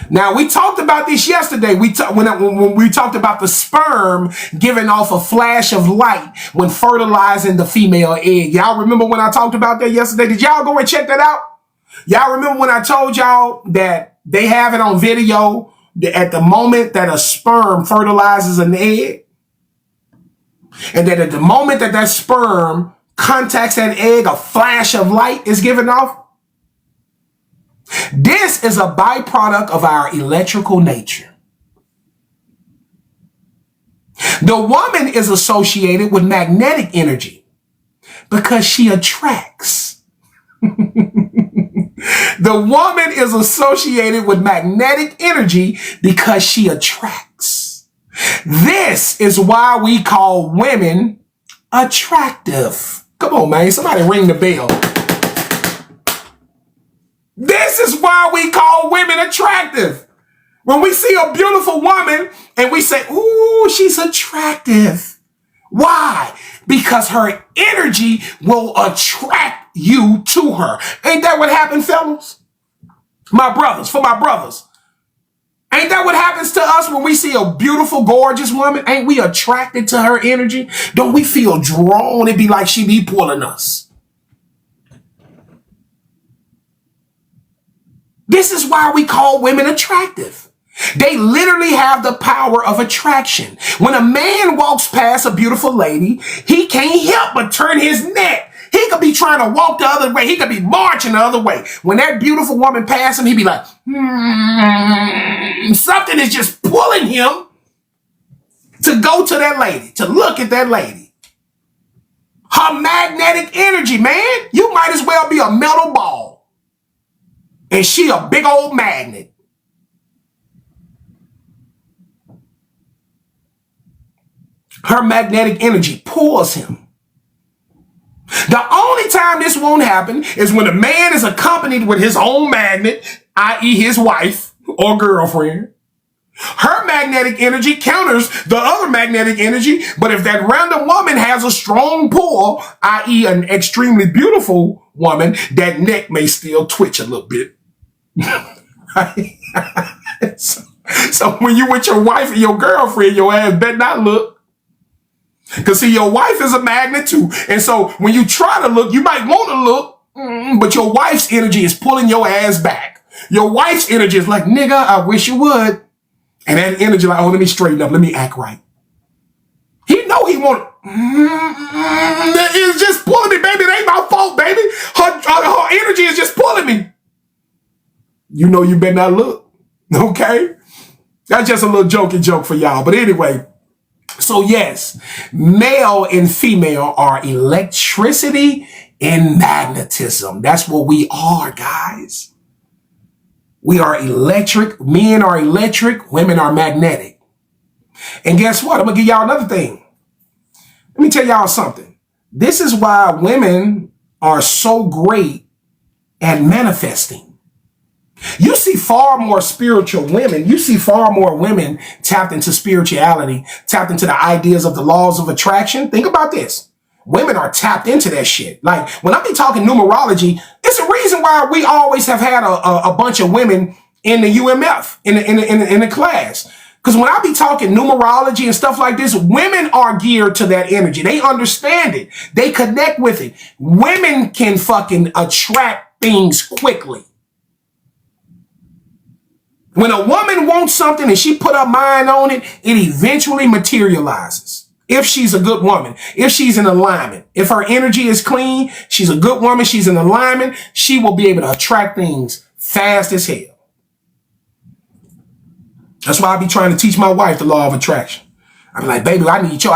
Now, we talked about this yesterday. When we talked about the sperm giving off a flash of light when fertilizing the female egg. Y'all remember when I talked about that yesterday? Did y'all go and check that out? Y'all remember when I told y'all that they have it on video at the moment that a sperm fertilizes an egg? And that at the moment that that sperm contacts that egg, a flash of light is given off? This is a byproduct of our electrical nature. The woman is associated with magnetic energy because she attracts. The woman is associated with magnetic energy because she attracts. This is why we call women attractive. Come on, man. Somebody ring the bell. This is why we call women attractive. When we see a beautiful woman and we say, ooh, she's attractive. Why? Because her energy will attract you to her. Ain't that what happened, fellas? My brothers, for my brothers. Ain't that what happens to us when we see a beautiful, gorgeous woman? Ain't we attracted to her energy? Don't we feel drawn? It be like she be pulling us. This is why we call women attractive. They literally have the power of attraction. When a man walks past a beautiful lady, he can't help but turn his neck. He could be trying to walk the other way. He could be marching the other way. When that beautiful woman passes him, he'd be like, something is just pulling him to go to that lady, to look at that lady. Her magnetic energy, man, you might as well be a metal ball. And she a big old magnet. Her magnetic energy pulls him. The only time this won't happen is when a man is accompanied with his own magnet, i.e. his wife or girlfriend. Her magnetic energy counters the other magnetic energy, but if that random woman has a strong pull, i.e. an extremely beautiful woman, that neck may still twitch a little bit. Right? So when you with your wife and your girlfriend, your ass better not look. Because see, your wife is a magnet too. And so when you try to look, you might want to look, but your wife's energy is pulling your ass back. Your wife's energy is like, nigga, I wish you would. And that energy like, oh, let me straighten up. Let me act right. He know he want it's just pulling me, baby. It ain't my fault, baby. Her energy is just pulling me. You know you better not look. Okay? That's just a little jokey joke for y'all. But anyway, so yes, male and female are electricity and magnetism. That's what we are, guys. We are electric. Men are electric. Women are magnetic. And guess what? I'm going to give y'all another thing. Let me tell y'all something. This is why women are so great at manifesting. You see far more spiritual women. You see far more women tapped into spirituality, tapped into the ideas of the laws of attraction. Think about this. Women are tapped into that shit. Like when I be talking numerology, it's a reason why we always have had a bunch of women in the UMF, in the class. Because when I be talking numerology and stuff like this, women are geared to that energy. They understand it. They connect with it. Women can fucking attract things quickly. When a woman wants something and she put her mind on it, it eventually materializes. If she's a good woman, if she's in alignment, if her energy is clean, she's a good woman, she's in alignment, she will be able to attract things fast as hell. That's why I be trying to teach my wife the law of attraction. I'm like, baby, I need you.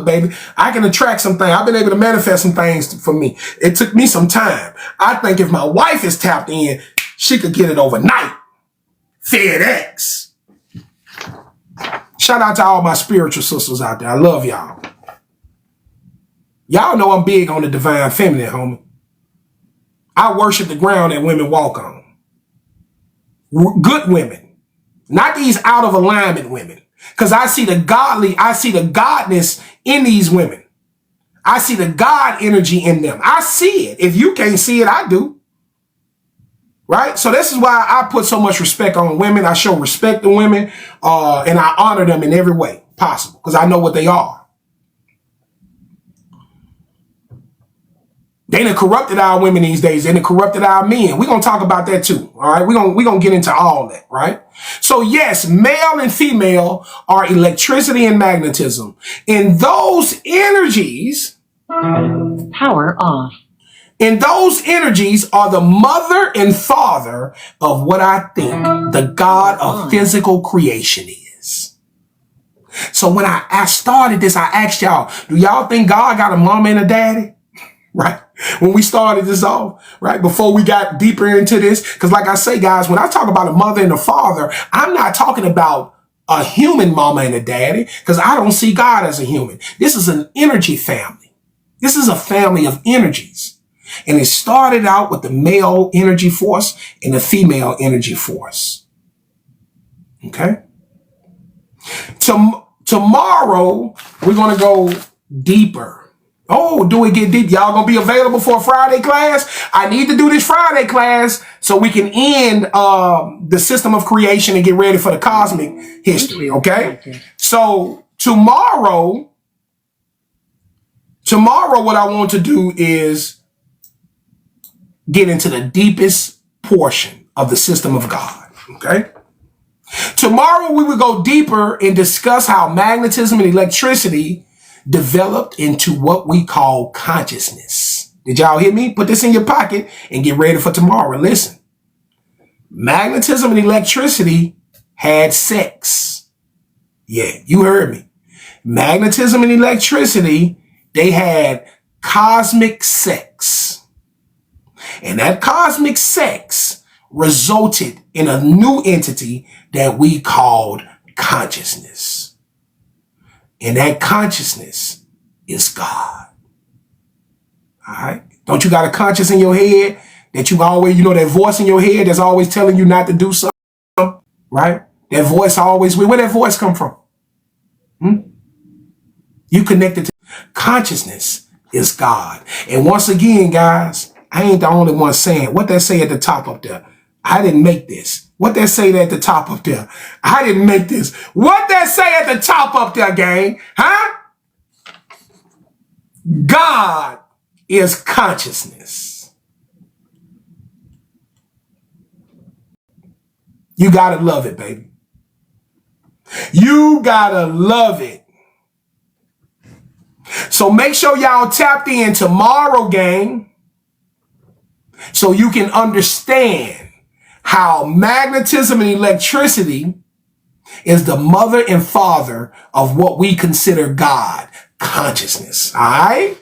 Baby, I can attract some things. I've been able to manifest some things for me. It took me some time. I think if my wife is tapped in, she could get it overnight. FedEx. Shout out to all my spiritual sisters out there. I love y'all. Y'all know I'm big on the divine feminine, homie. I worship the ground that women walk on. Good women. Not these out of alignment women. Because I see the godness in these women. I see the God energy in them. I see it. If you can't see it, I do. Right? So this is why I put so much respect on women. I show respect to women, and I honor them in every way possible because I know what they are. They done corrupted our women these days. They done corrupted our men. We're going to talk about that too. All right. We're going to get into all that. Right. So yes, male and female are electricity and magnetism. And those energies. Power off. And those energies are the mother and father of what I think the God of physical creation is. So when I started this, I asked y'all, do y'all think God got a mama and a daddy? Right? When we started this off, right? Before we got deeper into this. Because like I say, guys, when I talk about a mother and a father, I'm not talking about a human mama and a daddy because I don't see God as a human. This is an energy family. This is a family of energies. And it started out with the male energy force and the female energy force. Okay? Tomorrow, we're going to go deeper. Oh, do it get deep? Y'all going to be available for a Friday class? I need to do this Friday class so we can end the system of creation and get ready for the cosmic history. Okay? So tomorrow, what I want to do is get into the deepest portion of the system of God. Okay? Tomorrow we will go deeper and discuss how magnetism and electricity developed into what we call consciousness. Did y'all hear me? Put this in your pocket and get ready for tomorrow. Listen. Magnetism and electricity had sex. Yeah, you heard me. Magnetism and electricity, they had cosmic sex. And that cosmic sex resulted in a new entity that we called consciousness. And that consciousness is God. All right? Don't you got a conscience in your head that you always, that voice in your head that's always telling you not to do something, right? That voice always, where that voice come from? You connected to consciousness is God. And once again, guys, I ain't the only one saying what that say at the top up there. I didn't make this. What that say at the top up there? I didn't make this. What that say at the top up there, gang? Huh? God is consciousness. You gotta love it, baby. You gotta love it. So make sure y'all tapped in tomorrow, gang, so you can understand how magnetism and electricity is the mother and father of what we consider God, consciousness. All right?